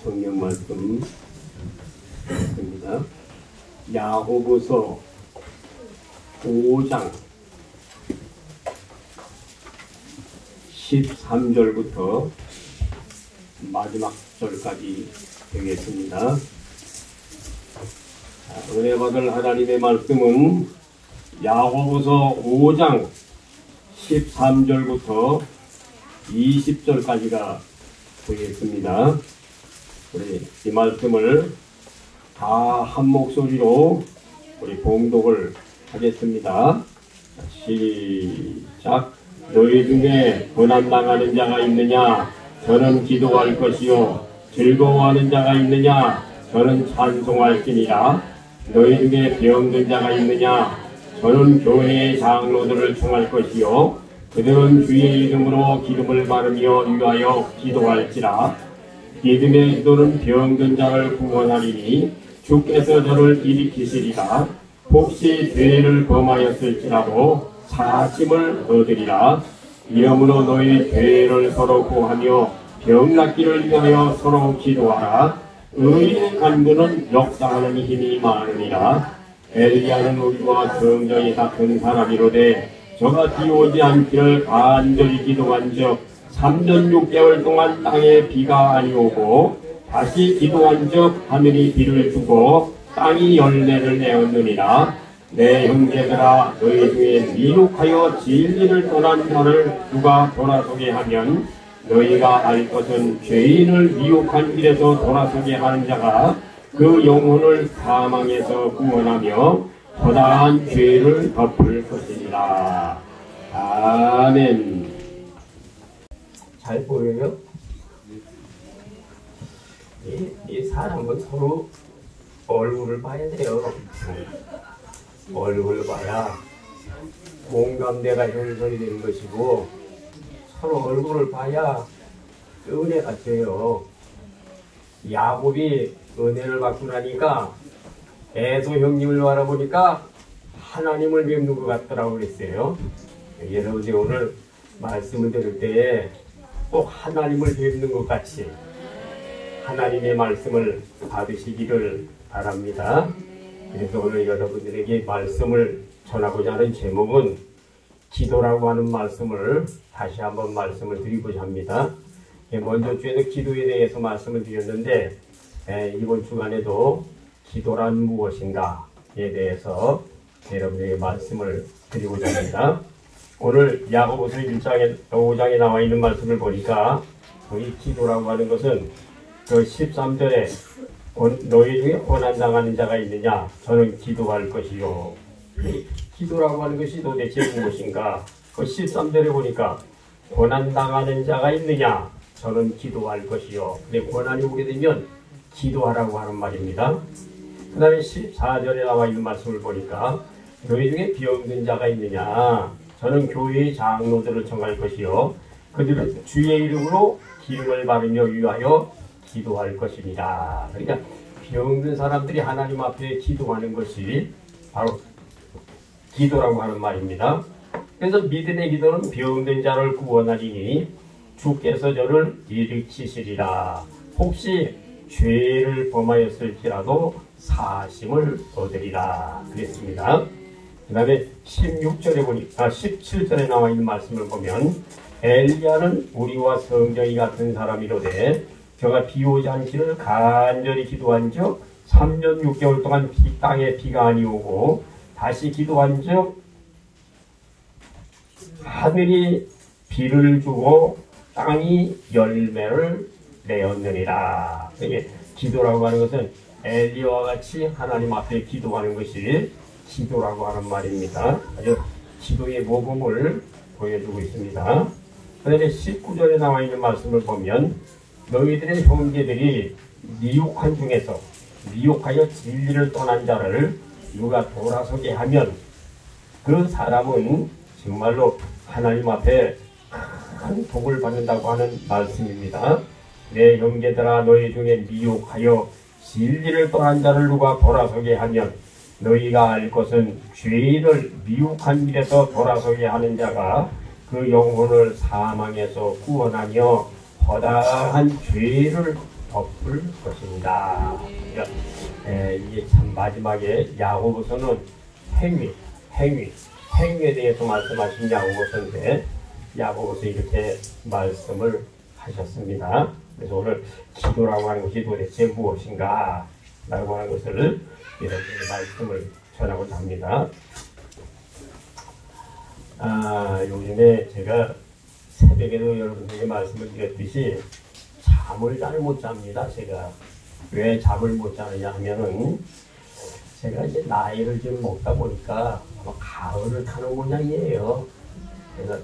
성경 말씀 있습니다. 야고보서 5장 13절부터 마지막 절까지 되겠습니다. 은혜 받을 하나님의 말씀은 야고보서 5장 13절부터 20절까지가 되겠습니다. 우리 이 말씀을 다 한 목소리로 우리 봉독을 하겠습니다. 시작. 너희 중에 고난당하는 자가 있느냐? 저는 기도할 것이요. 즐거워하는 자가 있느냐? 저는 찬송할지니라. 너희 중에 병든 자가 있느냐? 저는 교회의 장로들을 청할 것이요. 그들은 주의 이름으로 기름을 바르며 위하여 기도할지라. 믿음의 기도는 병든 자를 구원하리니 주께서 저를 일으키시리라. 혹시 죄를 범하였을지라도 사심을 얻으리라. 이러므로 너희 죄를 서로 구하며 병 낫기를 위하여 서로 기도하라. 의인의 간구는 역사하는 힘이 많으니라. 엘리야는 우리와 성전이 같은 사람이로되 저가 비 오지 않기를 간절히 기도한즉 3년 6개월 동안 땅에 비가 아니오고 다시 기도한즉 하늘이 비를 주고 땅이 열매를 내었느니라. 내 형제들아, 너희 중에 미혹하여 진리를 떠난 자를 누가 돌아서게 하면 너희가 알 것은 죄인을 미혹한 길에서 돌아서게 하는 자가 그 영혼을 사망에서 구원하며 허다한 죄를 덮을 것이니라. 아멘. 잘 보여요? 이 사람은 서로 얼굴을 봐야 돼요. 얼굴을 봐야 공감대가 형성이 되는 것이고 서로 얼굴을 봐야 은혜가 돼요. 야곱이 은혜를 받고 나니까 에서 형님을 바라보니까 하나님을 뵙는 것 같더라고 그랬어요. 여러분이 오늘 말씀을 들을 때에 꼭 하나님을 뵙는 것 같이 하나님의 말씀을 받으시기를 바랍니다. 그래서 오늘 여러분들에게 말씀을 전하고자 하는 제목은 기도라고 하는 말씀을 다시 한번 말씀을 드리고자 합니다. 먼저 주에는 기도에 대해서 말씀을 드렸는데 이번 주간에도 기도란 무엇인가에 대해서 여러분에게 말씀을 드리고자 합니다. 오늘 야고보서 5장에 나와 있는 말씀을 보니까 이 기도라고 하는 것은 그 13절에 너희 중에 고난당하는 자가 있느냐? 저는 기도할 것이요. 기도라고 하는 것이 도대체 무엇인가? 그 13절에 보니까 고난당하는 자가 있느냐? 저는 기도할 것이요. 근데 고난이 오게 되면 기도하라고 하는 말입니다. 그 다음에 14절에 나와 있는 말씀을 보니까 너희 중에 병든 자가 있느냐? 저는 교회의 장로들을 청할 것이요. 그들은 주의 이름으로 기름을 바르며 위하여 기도할 것입니다. 그러니까 병든 사람들이 하나님 앞에 기도하는 것이 바로 기도라고 하는 말입니다. 그래서 믿음의 기도는 병든 자를 구원하리니 주께서 저를 일으키시리라. 혹시 죄를 범하였을지라도 사심을 얻으리라 그랬습니다. 그 다음에 17절에 나와 있는 말씀을 보면 엘리야는 우리와 성전이 같은 사람이로되 저가 비 오지 않기를 간절히 기도한즉 3년 6개월 동안 땅에 비가 아니오고 다시 기도한즉 하늘이 비를 주고 땅이 열매를 내었느니라. 이게 기도라고 하는 것은 엘리야와 같이 하나님 앞에 기도하는 것이 기도라고 하는 말입니다. 아주 기도의 모범을 보여주고 있습니다. 그런데 19절에 나와 있는 말씀을 보면 너희들의 형제들이 미혹한 중에서 미혹하여 진리를 떠난 자를 누가 돌아서게 하면 그 사람은 정말로 하나님 앞에 큰 복을 받는다고 하는 말씀입니다. 내 형제들아, 너희 중에 미혹하여 진리를 떠난 자를 누가 돌아서게 하면 너희가 알 것은 죄인을 미혹한 길에서 돌아서게 하는 자가 그 영혼을 사망에서 구원하며 허다한 죄를 덮을 것입니다. 이게 참 마지막에 야고보서는 행위에 대해서 말씀하신 야고보서인데 야고보서 이렇게 말씀을 하셨습니다. 그래서 오늘 기도라고 하는 것이 도대체 무엇인가 라고 하는 것을 이렇게 말씀을 전하고자 합니다. 요즘에 제가 새벽에도 여러분들에게 말씀을 드렸듯이 잠을 잘 못 잡니다. 제가 왜 잠을 못 자느냐 하면은 제가 이제 나이를 좀 먹다 보니까 아마 가을을 타는 모양이에요. 그래서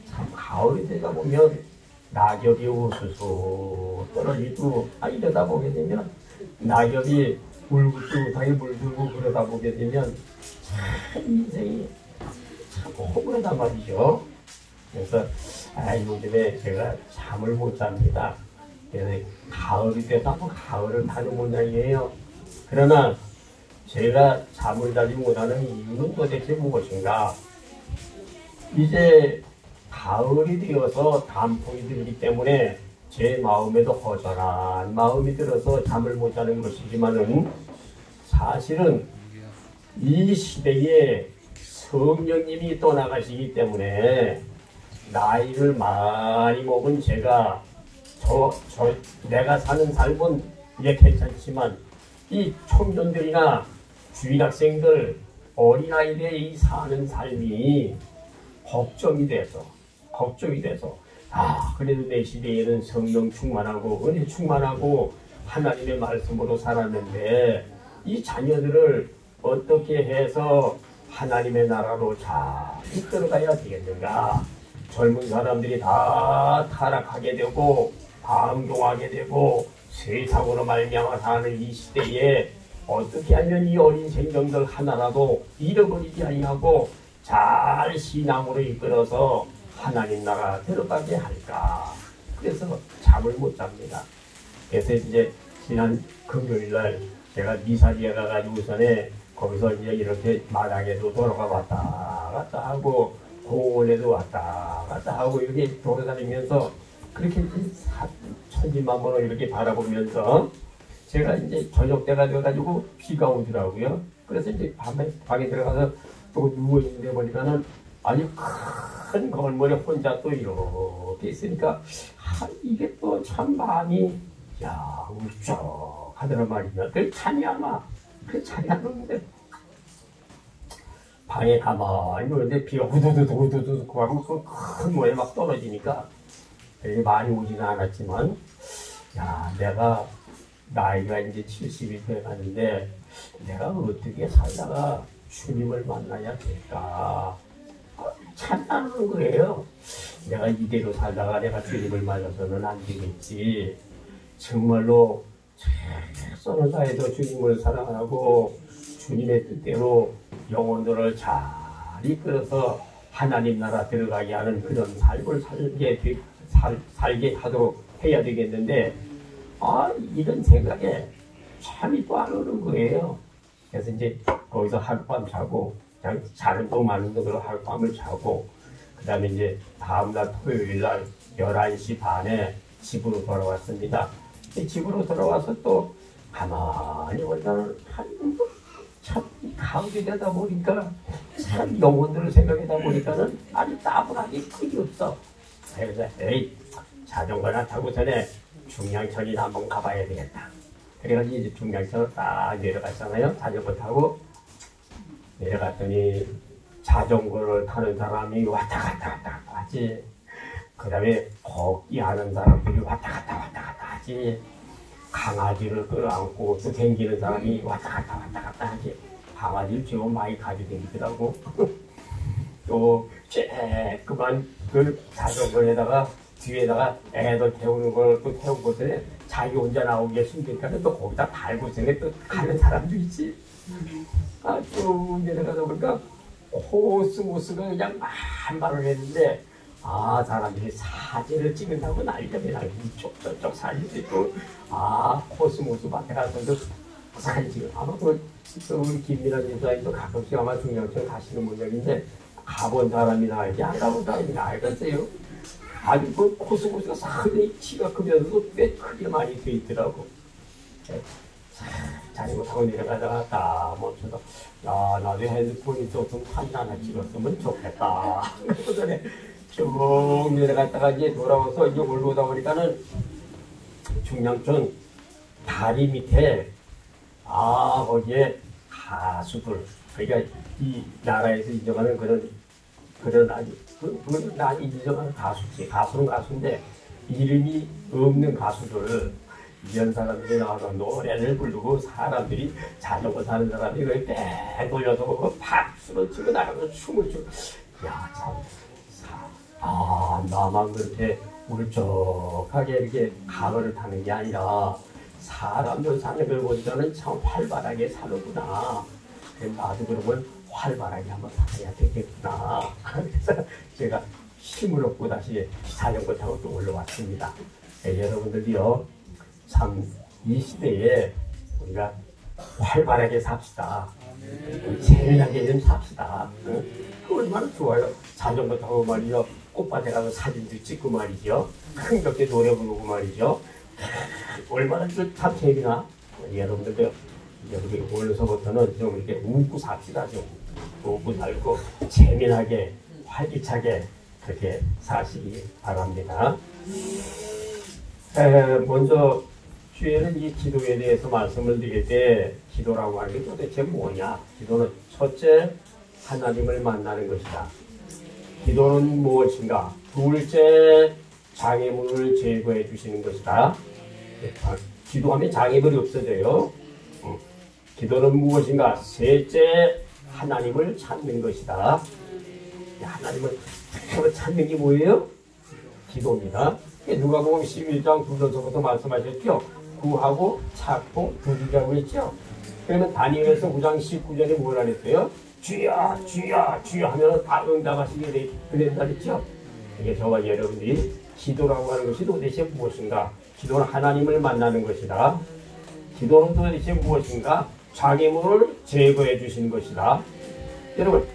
참 가을이 되다 보면 낙엽이 우수수 떨어지고 이러다 보게 되면 낙엽이 울긋불긋하게 물들고 그러다 보게 되면 참 인생이 참 허무하단 말이죠. 그래서 요즘에 제가 잠을 못 잡니다. 그래서 가을이 돼서 한번 가을을 타는 모양이에요. 그러나 제가 잠을 자지 못하는 이유는 도대체 무엇인가? 이제 가을이 되어서 단풍이 들기 때문에 제 마음에도 허전한 마음이 들어서 잠을 못 자는 것이지만은 사실은 이 시대에 성령님이 떠나가시기 때문에 나이를 많이 먹은 제가 내가 사는 삶은 이게 괜찮지만 이 청년들이나 주일학생들 어린아이들이 사는 삶이 걱정이 돼서 그래도 내 시대에는 성령 충만하고 은혜 충만하고 하나님의 말씀으로 살았는데 이 자녀들을 어떻게 해서 하나님의 나라로 잘 이끌어가야 되겠는가. 젊은 사람들이 다 타락하게 되고 방종하게 되고 세상으로 말미암아 사는 이 시대에 어떻게 하면 이 어린 생명들 하나라도 잃어버리지 아니하고 잘 신앙으로 이끌어서 하나님 나라 들어가게 할까. 그래서 잠을 못 잡니다. 그래서 이제 지난 금요일날 제가 미사리에 가가지고서는 거기서 이제 이렇게 마당에도 돌아가 왔다 갔다 하고 공원에도 왔다 갔다 하고 이렇게 돌아다니면서 그렇게 천지만물을 이렇게 바라보면서 제가 이제 저녁 때가 돼가지고 비가 오더라고요. 그래서 이제 방에 들어가서 또 누워있는데 보니까는 아주 큰 건물에 혼자 또 이렇게 있으니까 이게 또 참 마음이 울적하더란 말이야. 그 찬양하는데 방에 가만히 누는데 비가 후두두두 하고 그 큰 모에 막 떨어지니까 되게 많이 오지는 않았지만 내가 나이가 이제 70이 돼가는데 내가 어떻게 살다가 주님을 만나야 될까 찬양하는 거예요. 내가 이대로 살다가 내가 주님을 만나서는 안 되겠지. 정말로 최선을 다해서 주님을 사랑하고 주님의 뜻대로 영혼들을 잘 이끌어서 하나님 나라 들어가게 하는 그런 삶을 살게 하도록 해야 되겠는데 이런 생각에 잠이 또 안 오는 거예요. 그래서 이제 거기서 하룻밤 자고 그냥 자는 동 마는 동으로 하룻밤을 자고 그 다음에 이제 다음날 토요일날 11시 반에 집으로 돌아왔습니다. 집으로 돌아와서 또 가만히 보니까 참 가을이 되다 보니까 참 영혼들을 생각하다 보니까는 아주 따분하게 끝이 없어. 그래서 자전거나 타고 전에 중량천이나 한번 가봐야 되겠다. 그래가지고 이제 중량천을 딱 내려갔잖아요. 자전거 타고 내려갔더니 자전거를 타는 사람이 왔다 갔다 하지. 그 다음에 걷기 하는 사람들이 왔다 갔다 하지. 강아지를 끌어안고 또 댕기는 사람이 왔다 갔다 하지. 강아지를 지금 많이 가지고 댕기더라고. 또 쬐끄만 그 자전거에다가 뒤에다가 애들 태우는 걸 또 태우고서는 자기 혼자 나오기 힘드니까 또 거기다 달고서는 또 가는 사람도 있지. 쭉 내려가다 보니까 코스모스가 그냥 만발을 했는데 사람들이 사진을 찍는다고 난리가 나고 이쪽 저쪽 사진 찍고 코스모스 밭에 가서도 사진 찍고 우리 김민아 집사님도 가끔씩 아마 중량천 가시는 모양인데 가본 사람이나 알지 안 가본 사람이나 알겠어요. 아주 그 코스모스가 상당히 키가 크면서도 꽤 크게 많이 돼 있더라고. 자전거 타고 내려가다가 딱 멈춰서 야 나도 핸드폰 있었으면 사진 하나 찍었으면 좋겠다. 그전에 쭉 내려갔다가 이제 돌아와서 이제 올라오다 보니까는 중량촌 다리 밑에 거기에 가수들 그러니까 이 나라에서 인정하는 그런 아주 그건 난 인정하는 가수지. 가수는 가수인데 이름이 없는 가수들 이런 사람들이 나와서 노래를 부르고 사람들이 자전거 타는 사람들이 거기 뺑 돌려서 박수를 치고 나가서 춤을 추고 나만 그렇게 울적하게 이렇게 가거를 타는 게 아니라 사람들 사는 걸 보니까는 참 활발하게 사는구나. 나도 그러면 활발하게 한번 살아야 되겠구나. 그래서 제가 힘을 얻고 다시 자전거 타고 또 올라왔습니다. 여러분들이요, 참 이 시대에 우리가 활발하게 삽시다. 재미나게 좀 삽시다. 그 얼마나 좋아요. 자전거 타고 말이죠. 꽃밭에 가서 사진도 찍고 말이죠. 흥겹게 노래 부르고 말이죠. 얼마나 참 재미나. 여러분들도 여기 오늘서부터는 좀 이렇게 웃고 삽시다. 좀 웃고 살고 재미나게 활기차게 그렇게 사시기 바랍니다. 먼저 주에는 이 기도에 대해서 말씀을 드릴 때 기도라고 하는 게 도대체 뭐냐? 기도는 첫째 하나님을 만나는 것이다. 기도는 무엇인가? 둘째 장애물을 제거해 주시는 것이다. 기도하면 장애물이 없어져요. 기도는 무엇인가? 셋째 하나님을 찾는 것이다. 하나님을 찾는 게 뭐예요? 기도입니다. 누가복음 11장 9절서부터 말씀하셨죠. 구하고 찾고 두드리라고 했죠. 그러면 다니엘서 9장 19절에 뭐라 했어요? 주여 주여 주여 하면 다 응답하시게 된다 했죠. 이게 저와 여러분들이 기도라고 하는 것이 도대체 무엇인가? 기도는 하나님을 만나는 것이다. 기도는 도대체 무엇인가? 장애물을 제거해 주시는 것이다. 여러분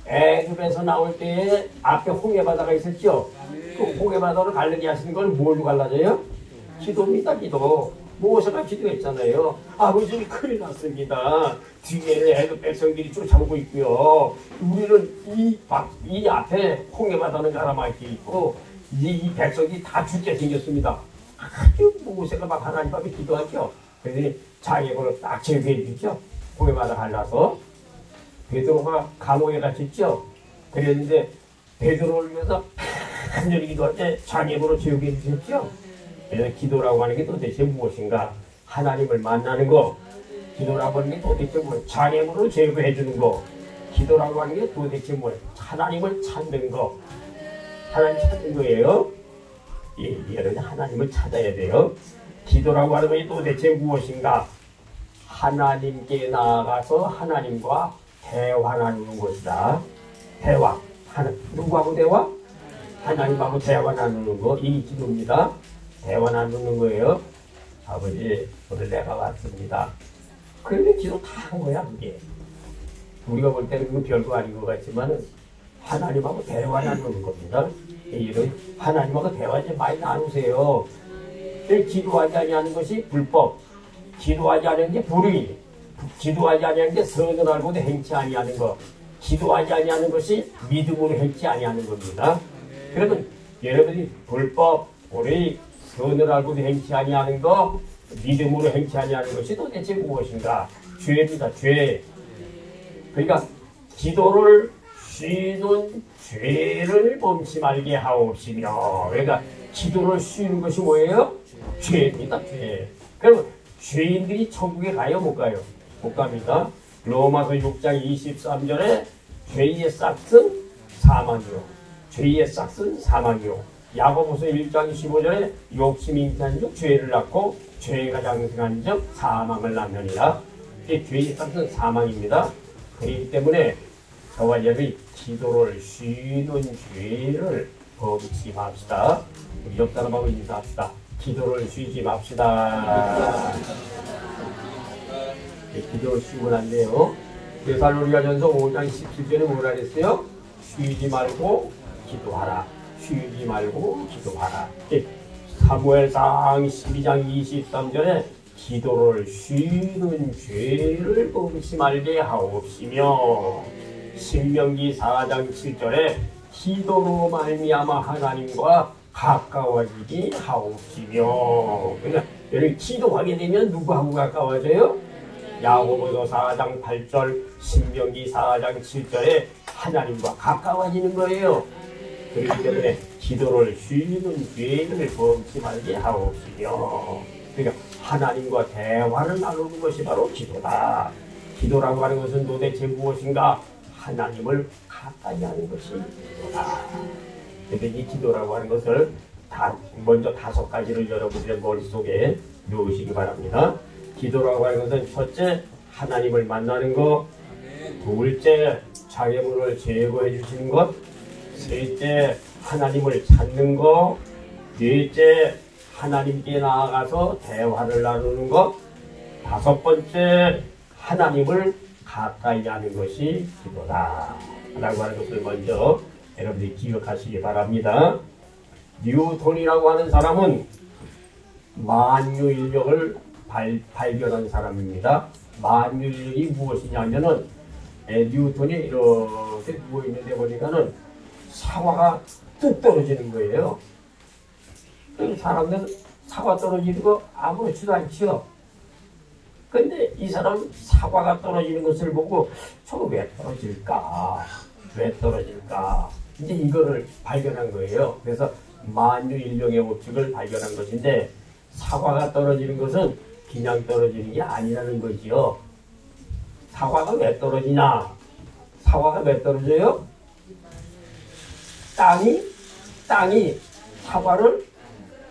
애굽에서 나올 때에 앞에 홍해바다가 있었죠. 그 홍해바다를 가르게 하시는 건 뭘로 갈라져요? 기도입니다. 기도. 모세가 기도했잖아요. 아버지 큰일 났습니다. 뒤에는 애굽 백성들이 쫓아오고 있고요. 우리는 이 앞에 홍해바다는 가라앉게 있고 이 백성이 다 죽게 생겼습니다. 아주 모세가 막 하나님 앞에 기도하죠. 그래서 장애물을 딱 제거해 주죠. 홍해바다 갈라서 베드로가 감옥에 갇혔죠. 그랬는데 베드로를 위해서 간절히 기도할 때 장애물을 제거해 주셨죠. 그래서 기도라고 하는 게 도대체 무엇인가? 하나님을 만나는 거. 기도라고 하는 게 도대체 뭐예요? 장애물을 제거해 주는 거. 기도라고 하는 게 도대체 뭐예요? 하나님을 찾는 거. 하나님 찾는 거예요. 여러분 하나님을 찾아야 돼요. 기도라고 하는 것이 도대체 무엇인가? 하나님께 나아가서 하나님과 대화 나누는 것이다. 대화. 누구하고 대화? 하나님하고 대화 나누는 거. 이 기도입니다. 대화 나누는 거예요. 아버지, 오늘 내가 왔습니다. 그런데 기도 다 한 거야, 그게. 우리가 볼 때는 그건 별거 아닌 것 같지만 하나님하고 대화 나누는 겁니다. 이런 하나님하고 대화 좀 많이 나누세요. 기도하지 아니하는 것이 불법. 기도하지 않은 게 불의. 기도하지 아니하는 게 선을 알고도 행치 아니하는 것. 기도하지 아니하는 것이 믿음으로 행치 아니하는 겁니다. 그러면 여러분이 불법, 불의, 선을 알고도 행치 아니하는 것, 믿음으로 행치 아니하는 것이 도대체 무엇인가? 죄입니다. 죄. 그러니까 기도를 쉬는 죄를 범치 말게 하옵시며. 그러니까 기도를 쉬는 것이 뭐예요? 죄입니다. 죄. 그러면 죄인들이 천국에 가요? 못 가요? 못 갑니다. 로마서 6장 23절에 죄의 싹은 사망이요. 죄의 싹은 사망이요. 야고보서 1장 15절에 욕심이 잉태한 즉 죄를 낳고 죄가 장생한 즉 사망을 낳느니라. 이 죄의 싹은 사망입니다. 그렇기 때문에 저와 여러분이 기도를 쉬는 죄를 범치 맙시다. 우리 옆 사람하고 인사합시다. 기도를 쉬지 맙시다. 기도를 쉬면 안 돼요. 데살로니가전서 5장 17절에 뭐라 그랬어요? 쉬지 말고 기도하라. 쉬지 말고 기도하라. 사무엘상 12장 23절에 기도를 쉬는 죄를 범치 말게 하옵시며, 신명기 4장 7절에 기도로 말미암아 하나님과 가까워지게 하옵시며. 그러니까 여기 기도하게 되면 누구하고 가까워져요? 야고보서 4장 8절, 신명기 4장 7절에 하나님과 가까워지는 거예요. 그렇기 때문에 기도를 쉬는 죄를 범치 말게 하옵시며. 그러니까 하나님과 대화를 나누는 것이 바로 기도다. 기도라고 하는 것은 도대체 무엇인가? 하나님을 가까이 하는 것이 기도다. 그런데 이 기도라고 하는 것을 먼저 5가지를 여러분들의 머릿속에 놓으시기 바랍니다. 기도라고 하는 것은 첫째, 하나님을 만나는 것. 둘째, 장애물을 제거해 주시는 것. 셋째, 하나님을 찾는 것. 넷째, 하나님께 나아가서 대화를 나누는 것. 5번째, 하나님을 가까이 하는 것이 기도다 라고 하는 것을 먼저 여러분들이 기억하시기 바랍니다. 뉴턴이라고 하는 사람은 만유인력을 발견한 사람입니다. 만유인력이 무엇이냐면은 뉴턴이 이렇게 누워있는데 보니까는 사과가 뚝 떨어지는 거예요. 사람들은 사과 떨어지는 거 아무렇지도 않죠. 근데 이 사람은 사과가 떨어지는 것을 보고 저거 왜 떨어질까? 왜 떨어질까? 이제 이거를 발견한 거예요. 그래서 만유인력의 법칙을 발견한 것인데, 사과가 떨어지는 것은 그냥 떨어지는 게 아니라는 거지요. 사과가 왜 떨어지냐? 사과가 왜 떨어져요? 땅이 사과를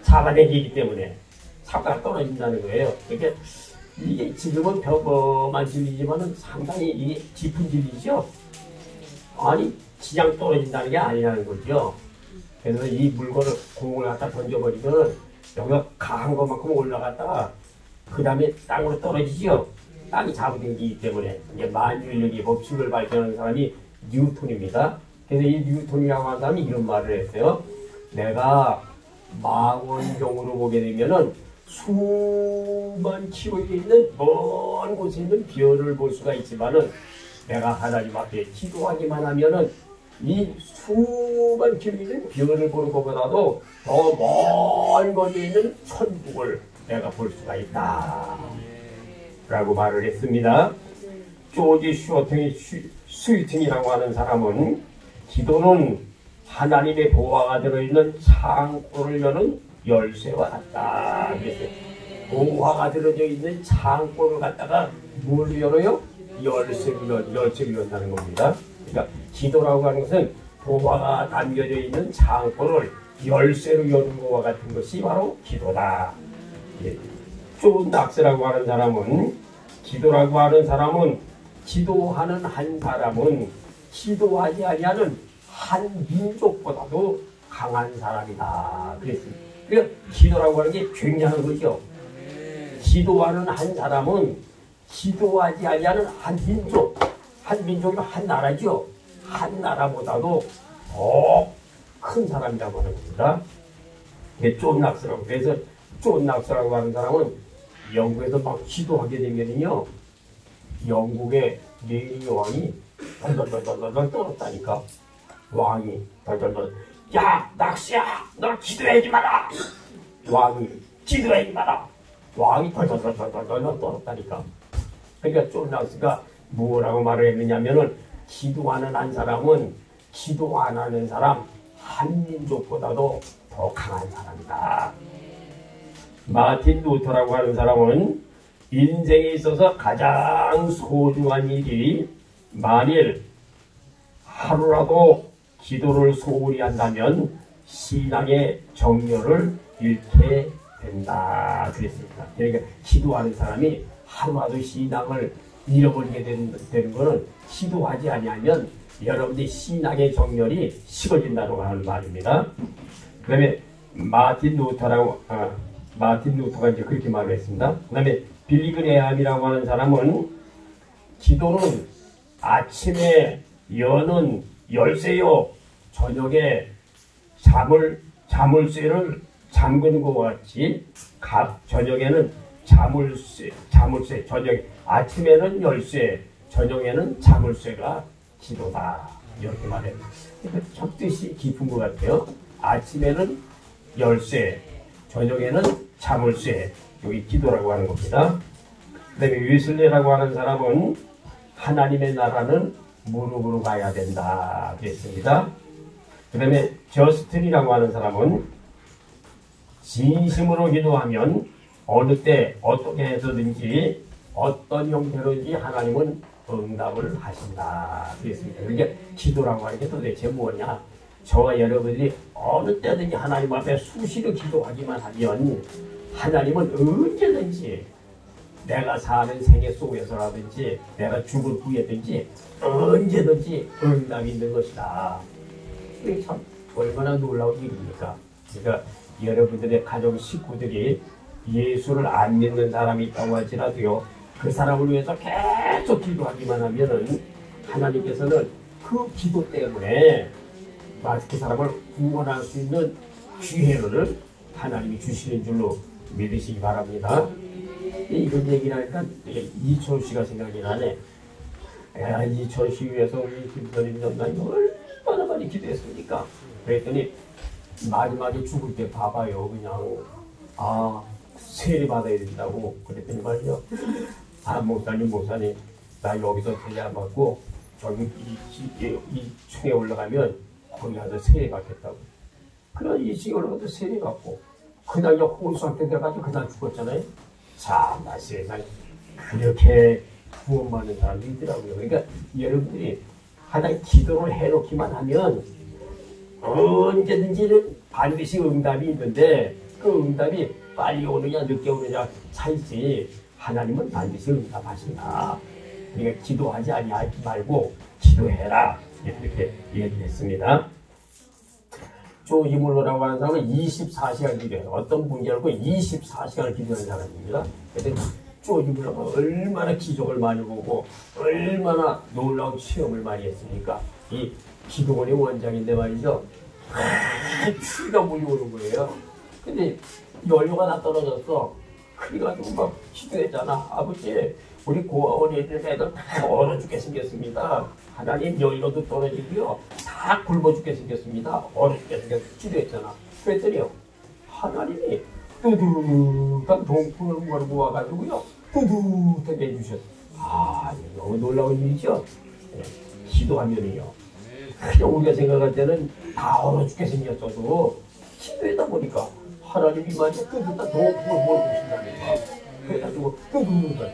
잡아내기 때문에 사과가 떨어진다는 거예요. 그러니까 이게 지금은 평범한 진리지만은 상당히 이게 깊은 진리죠. 아니, 그냥 떨어진다는 게 아니라는 거죠. 그래서 이 물건을, 공을 갖다 던져버리면 여기가 강한 것만큼 올라갔다가 그 다음에 땅으로 떨어지죠. 땅이 잡아당기기 때문에. 이제 만유인력의 법칙을 발견한 사람이 뉴턴입니다. 그래서 이 뉴턴이라고 하는 사람이 이런 말을 했어요. 내가 망원경으로 보게 되면은 수만 킬로에 있는 먼 곳에 있는 별을 볼 수가 있지만은, 내가 하나님 앞에 기도하기만 하면은 이 수만 킬로에 있는 별을 보는 것보다도 더 먼 거리에 있는 천국을 내가 볼 수가 있다 라고 말을 했습니다. 조지 스위팅이라고 하는 사람은 기도는 하나님의 보화가 들어있는 창고를 여는 열쇠와 같다. 그래서 보화가 들어져 있는 창고를 갖다가 뭘 열어요? 열쇠를 연다는 겁니다. 그러니까 기도라고 하는 것은 보화가 담겨져 있는 창고를 열쇠로 여는 것과 같은 것이 바로 기도다. 존 낙스라고 하는 사람은, 기도라고 하는 사람은, 기도하는 한 사람은 기도하지 아니하는 한 민족보다도 강한 사람이다 그랬습니다. 그러니까 기도라고 하는 게 굉장한 거죠. 기도하는 한 사람은 기도하지 아니하는 한 민족, 한 민족이면 한 나라죠. 한 나라보다도 더 큰 사람이라고 하는 겁니다. 이게 존 낙스라고. 그래서 존 낙스라고 하는 사람은 영국에서 막 기도하게 되면요, 영국의 레니 왕이 덜덜덜덜 떨었다니까. 왕이 덜덜덜, 야 낙스야, 너 기도하지 마라. 왕이 기도하지 마라. 왕이 덜덜덜덜 떨었다니까. 그러니까 존 낙스가 뭐라고 말을 했느냐면은, 기도하는 한 사람은 기도 안 하는 사람 한 민족보다도 더 강한 사람이다. 마틴 루터라고 하는 사람은 인생에 있어서 가장 소중한 일이, 만일 하루라도 기도를 소홀히 한다면 신앙의 정열을 잃게 된다 그랬습니다. 그러니까 기도하는 사람이 하루라도 신앙을 잃어버리게 되는 것은, 기도하지 아니하면 여러분들이 신앙의 정열이 식어진다고 하는 말입니다. 그 다음에 마틴 루터가 이제 그렇게 말을 했습니다. 그 다음에 빌리 그레함이라고 하는 사람은, 기도는 아침에 여는 열쇠요, 저녁에 자물쇠를 잠그는 것과 같이 저녁에는 자물쇠, 아침에는 열쇠, 저녁에는 자물쇠가 기도다. 이렇게 말해요. 첫 뜻이 깊은 것 같아요. 아침에는 열쇠, 저녁에는 자물쇠. 여기 기도라고 하는 겁니다. 그 다음에 웨슬레라고 하는 사람은 하나님의 나라는 무릎으로 가야 된다. 그랬습니다. 그 다음에 저스틴이라고 하는 사람은 진심으로 기도하면 어느 때 어떻게 해서든지 어떤 형태로든지 하나님은 응답을 하신다. 그랬습니다. 그러니까 기도라고 하는 게 도대체 뭐냐? 저와 여러분들이 어느 때든지 하나님 앞에 수시로 기도하기만 하면 하나님은 언제든지 내가 사는 생애 속에서라든지 내가 죽을 후에든지 언제든지 응답이 있는 것이다. 이게 참 얼마나 놀라운 일입니까? 그러니까 여러분들의 가족 식구들이 예수를 안 믿는 사람이 있다고 할지라도요, 그 사람을 위해서 계속 기도하기만 하면은 하나님께서는 그 기도 때문에 그 사람을 구원할 수 있는 기회를 하나님이 주시는 줄로 믿으시기 바랍니다. 이런 얘기를 하니까 이철 씨가 생각이 나네. 이철 씨 위해서 우리 김선임 전사님 얼마나 많이 기도했습니까? 그랬더니 마지막에 죽을 때 봐봐요. 그냥 세례 받아야 된다고 그랬더니 말이죠. 목사님 나 여기서 세례 안 받고 저기 이 층에 올라가면 거기 가서 세례 받겠다고. 그래서 이 층에 올라가서 세례 받고 그냥 홍수한테 돼가지고 그냥 죽었잖아요. 참나 세상에 그렇게 구원받는 사람이 있더라고요. 그러니까 여러분들이 하나님 기도를 해놓기만 하면 언제든지 반드시 응답이 있는데 그 응답이 빨리 오느냐 늦게 오느냐 차이지 하나님은 반드시 응답하신다. 그러니까 기도하지 아니하지 말고 기도해라. 이렇게 얘기했습니다. 조이물로라고 하는 사람은 24시간 기도해요. 어떤 분이 알고 24시간을 기도하는 사람입니다. 그런데 조이물로가 얼마나 기적을 많이 보고 얼마나 놀라운 체험을 많이 했습니까? 이 기도원의 원장인데 말이죠. 피가 몰려오는 거예요. 근데 연료가 다 떨어졌어. 그래가지고 막 기도했잖아. 아버지, 우리 고아원에 있는 애들 다 얼어 죽게 생겼습니다. 하나님 연료도 떨어지고요. 다 굶어 죽게 생겼습니다. 얼어 죽게 생겼어. 기도했잖아. 그랬더니요. 하나님이 뜨뜻한 동풍을 몰고 와가지고요. 뜨뜻하게 해주셨어. 너무 놀라운 일이죠. 네, 기도하면은요. 그냥 우리가 생각할 때는 다 얼어 죽게 생겼어도 기도하다 보니까 하나님이 많이 뜨뜻한 동풍을 몰고 오신다니까. 그래가지고 뜨뜻한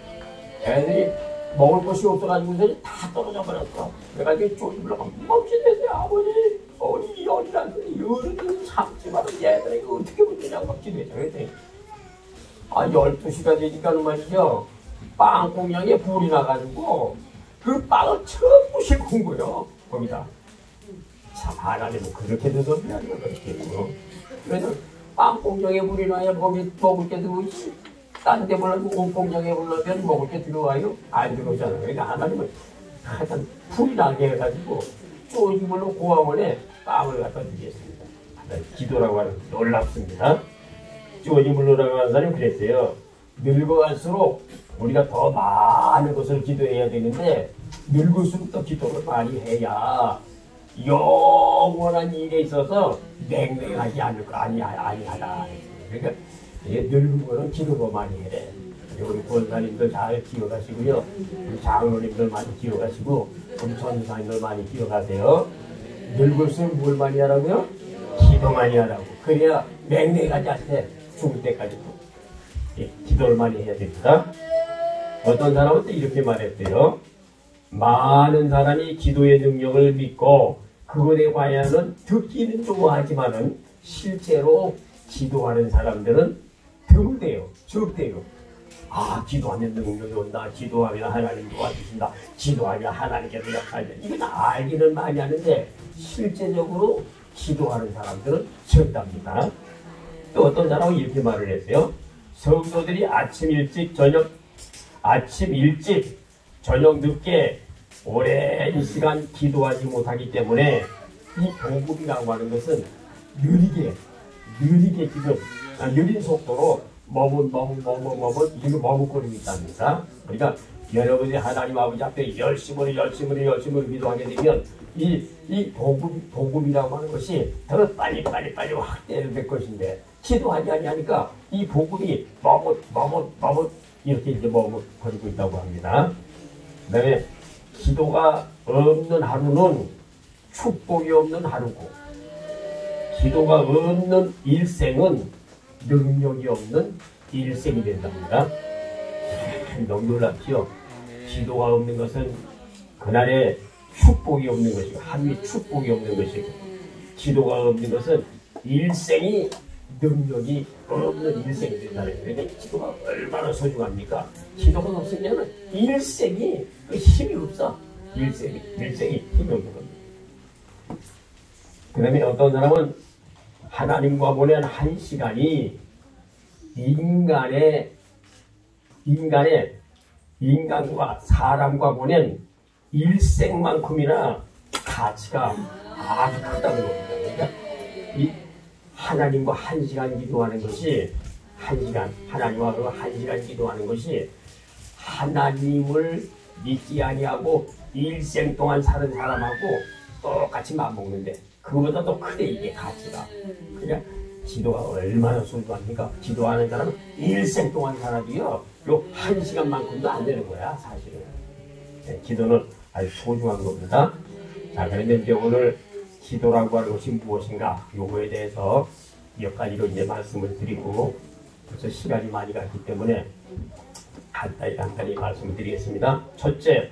애들이 먹을 것이 없어가지고 다 떨어져 버렸어. 그래가지고 쪼이블러가 멈칫했대. 아버지 이 어린아들이 어른들은 참지만 얘들이 어떻게 문제냐고 막 기도했죠. 그랬더니 12시가 되니까는 말이죠. 빵 공양에 불이 나가지고 그 빵을 전부 싣고 온 거예요. 거기다. 참 하나님은 그렇게도 섭리하는 건 그렇겠고. 그래서 빵 공양에 불이 나야 거기 먹을 게 들어오지. 딴 데 보려면 온 공양에 보려면 먹을 게 들어와요? 안 들어오잖아요. 그러니까 하나님은 하여튼 불이 나게 해가지고 쪼이물로 고아원에 빵을 갖다 드리겠습니다. 기도라고 하는 놀랍습니다. 쪼이물로라고 하는 사람이 그랬어요. 늙어갈수록 우리가 더 많은 것을 기도해야 되는데 늙을수록 더 기도를 많이 해야 영원한 일에 있어서 맹맹하지 않을 거 아니하다. 그러니까 늙은 거는 기도도 많이 해. 우리 권사님들 잘 기억하시고요. 우리 장로님들 많이 기억하시고 우리 전사님들 많이 기억하세요. 늙을수록 뭘 많이 하라고요? 기도 많이 하라고. 그래야 맹맹하지 않게 죽을 때까지도 기도를 많이 해야 됩니다. 어떤 사람은 또 이렇게 말했대요. 많은 사람이 기도의 능력을 믿고 그것에 관해서는 듣기는 좋아하지만은 실제로 기도하는 사람들은 드물대요. 적대요. 기도하면 능력이 온다. 기도하면 하나님 도와주신다. 기도하면 하나님께서 역할을 이건 알기는 많이 하는데 실제적으로 기도하는 사람들은 적답니다. 또 어떤 사람은 이렇게 말을 했어요. 성도들이 아침 일찍 저녁 늦게 오랜 시간 기도하지 못하기 때문에 이 복음이라고 하는 것은 느리게 지금 느린 속도로 이렇게 머뭇거리고 있답니다. 그러니까 여러분이 하나님 아버지 앞에 열심으로 기도하게 되면 이 복음이라고 하는 것이 더 빨리 확대될 것인데, 기도하지 아니하니까 이 복음이 머뭇 이렇게 이제 머뭇거리고 있다고 합니다. 그 다음에 기도가 없는 하루는 축복이 없는 하루고, 기도가 없는 일생은 능력이 없는 일생이 된답니다. 너무 놀랍지요? 기도가 없는 것은 그날에 축복이 없는 것이고, 하루에 축복이 없는 것이고, 기도가 없는 것은 일생이 능력이 없는 일생이 된다는 거예요. 기도가 얼마나 소중합니까? 기도가 없으면 일생이 힘이 없어. 일생이 힘이 없는 겁니다. 그 다음에 어떤 사람은 하나님과 보낸 한 시간이 인간과 사람과 보낸 일생만큼이나 가치가 아주 크다는 겁니다. 그러니까 이 하나님과 한 시간 기도하는 것이, 하나님과 한 시간 기도하는 것이 하나님을 믿지 아니하고 일생 동안 사는 사람하고 똑같이 맞먹는데, 그거보다 더 크대, 이게 가치가. 그러니까 기도가 얼마나 소중합니까? 기도하는 사람은 일생 동안 살아도요, 요 한 시간만큼도 안 되는 거야, 사실은. 네, 기도는 아주 소중한 겁니다. 자, 그런데 이제 오늘 기도라고 하는 것이 무엇인가, 요거에 대해서 몇 가지로 이제 말씀을 드리고, 벌써 시간이 많이 갔기 때문에 간단히 말씀을 드리겠습니다. 첫째,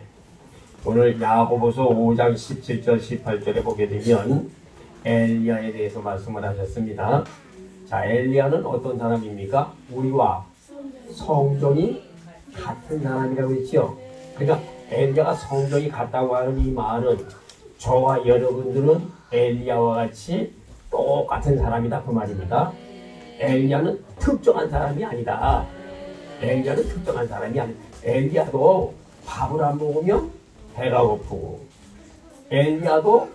오늘 야고보서 5장 17절 18절에 보게 되면 엘리야에 대해서 말씀을 하셨습니다. 자, 엘리야는 어떤 사람입니까? 우리와 성정이 같은 사람이라고 했죠. 그러니까 엘리야가 성정이 같다고 하는 이 말은 저와 여러분들은 엘리야와 같이 똑같은 사람이다, 그 말입니다. 엘리야는 특정한 사람이 아니다. 엘리야도 밥을 안 먹으면 배가 고프고, 엘리야도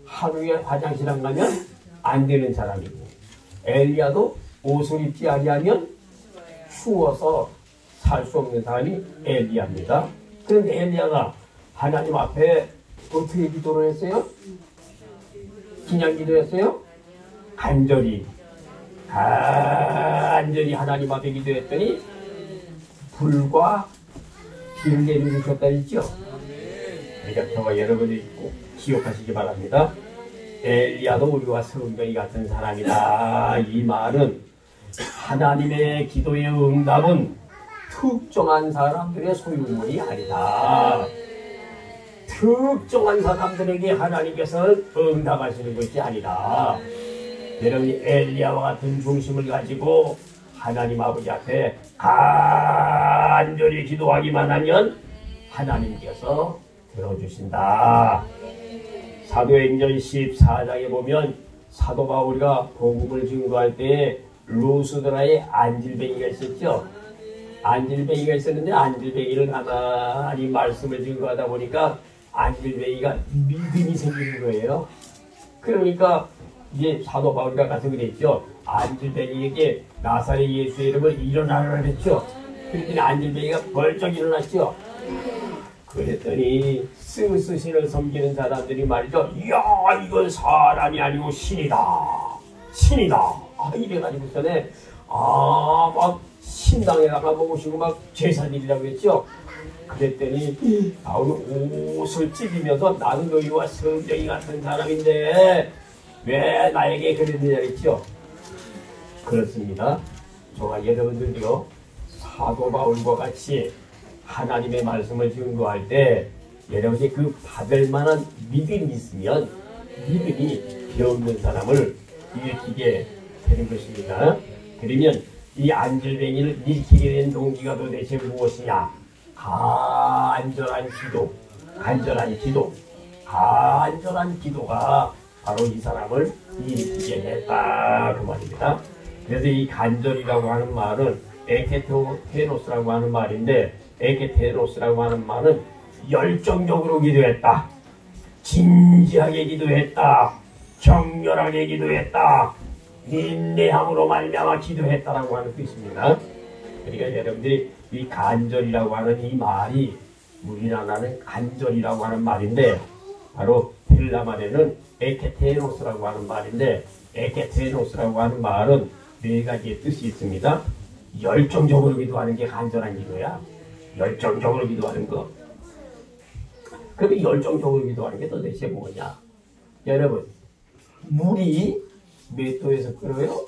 하루에 화장실 안 가면 안 되는 사람이고, 엘리야도 옷을 입지 아니하면 추워서 살 수 없는 사람이 엘리야입니다. 그런데 엘리야가 하나님 앞에 어떻게 기도를 했어요? 그냥 기도했어요? 간절히 하나님 앞에 기도했더니 불과 비를 내려주셨다 했죠. 그러니까 저와 여러분이 꼭 기억하시기 바랍니다. 엘리야도 우리와 성경이 같은 사람이다. 이 말은 하나님의 기도의 응답은 특정한 사람들의 소유물이 아니다. 특정한 사람들에게 하나님께서는 응답하시는 것이 아니다. 여러분이 엘리야와 같은 중심을 가지고 하나님 아버지 앞에 간절히 기도하기만 하면 하나님께서 들어주신다. 사도행전 14장에 보면 사도 바울이가 복음을 증거할 때에 루스드라에 안질뱅이가 있었죠. 안질뱅이가 있었는데 안질뱅이를 가만히 말씀을 증거하다 보니까 안질뱅이가 믿음이 생기는 거예요. 그러니까 이제 사도 바울이가 가서 그랬죠. 안질뱅이에게 나사렛 예수의 이름을 일어나라 그랬죠. 그랬더니 안질뱅이가 벌쩍 일어났죠. 그랬더니 스스신을 섬기는 사람들이 말이죠. 이야, 이건 사람이 아니고 신이다. 이래가지고서는 막 신당에다가 모시고 막 제사드리라고 했죠. 그랬더니 바울은 옷을 찢으면서 나는 너희와 성정이 같은 사람인데 왜 나에게 그랬느냐 했죠. 그렇습니다. 저와 여러분들도요, 사도 바울과 같이 하나님의 말씀을 증거할 때 여러분이 그 받을 만한 믿음이 있으면 믿음이 없는 사람을 일으키게 되는 것입니다. 그러면 이 안질뱅이를 일으키게 된 동기가 도대체 무엇이냐? 간절한 기도가 바로 이 사람을 일으키게 했다, 그 말입니다. 그래서 이 간절이라고 하는 말은 에케테로스라고 하는 말인데, 에케테로스라고 하는 말은 열정적으로 기도했다, 진지하게 기도했다, 정렬하게 기도했다. 인내함으로 말미암아 기도했다라고 하는 뜻입니다. 그러니까 여러분들이 이 간절이라고 하는 이 말이 우리나라는 간절이라고 하는 말인데 바로 헬라 말에는 에케테노스라고 하는 말인데 에케테노스라고 하는 말은 네 가지의 뜻이 있습니다. 열정적으로 기도하는 게 간절한 기도야. 열정적으로 기도하는 거. 그럼 열정적으로 기도하는 게 도대체 뭐냐? 여러분, 물이 몇 도에서 끓어요?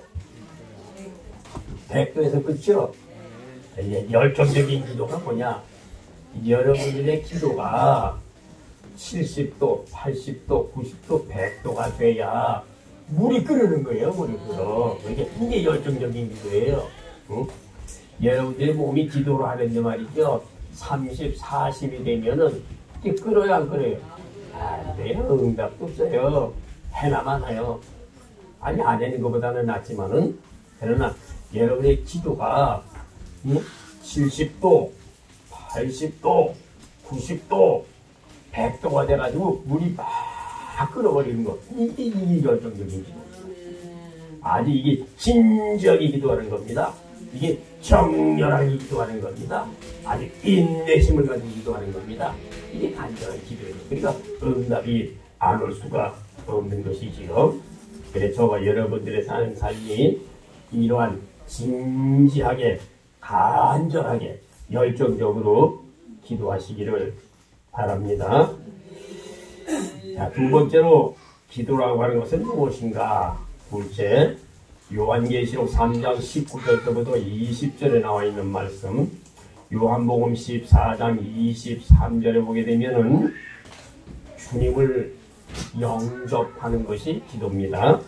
100도에서 끓죠? 열정적인 기도가 뭐냐? 여러분들의 기도가 70도, 80도, 90도, 100도가 돼야 물이 끓는 거예요. 물이 끓어. 이게 열정적인 기도예요. 응? 여러분들의 몸이 기도를 하는데 말이죠. 30, 40이 되면은 이게 끓어요, 안 끓어요? 안 돼요. 응답도 없어요. 해나 마나요. 아니, 안 되는 것보다는 낫지만은, 그러나 여러분의 기도가 70도, 80도, 90도, 100도가 돼가지고 물이 막 끓어버리는 거. 이게 열정적인 기도. 아주 이게 진지하게 기도하는 겁니다. 이게 정렬하게 기도하는 겁니다. 아주 인내심을 가지고 기도하는 겁니다. 이게 간절한 기도예요. 그러니까 응답이 안 올 수가 없는 것이지요. 그래서 저와 여러분들의 사는 삶이 이러한 진지하게 간절하게 열정적으로 기도하시기를 바랍니다. 자, 두 번째로 기도라고 하는 것은 무엇인가? 둘째, 요한계시록 3장 19절부터 20절에 나와 있는 말씀, 요한복음 14장 23절에 보게 되면은 주님을 영접하는 것이 기도입니다.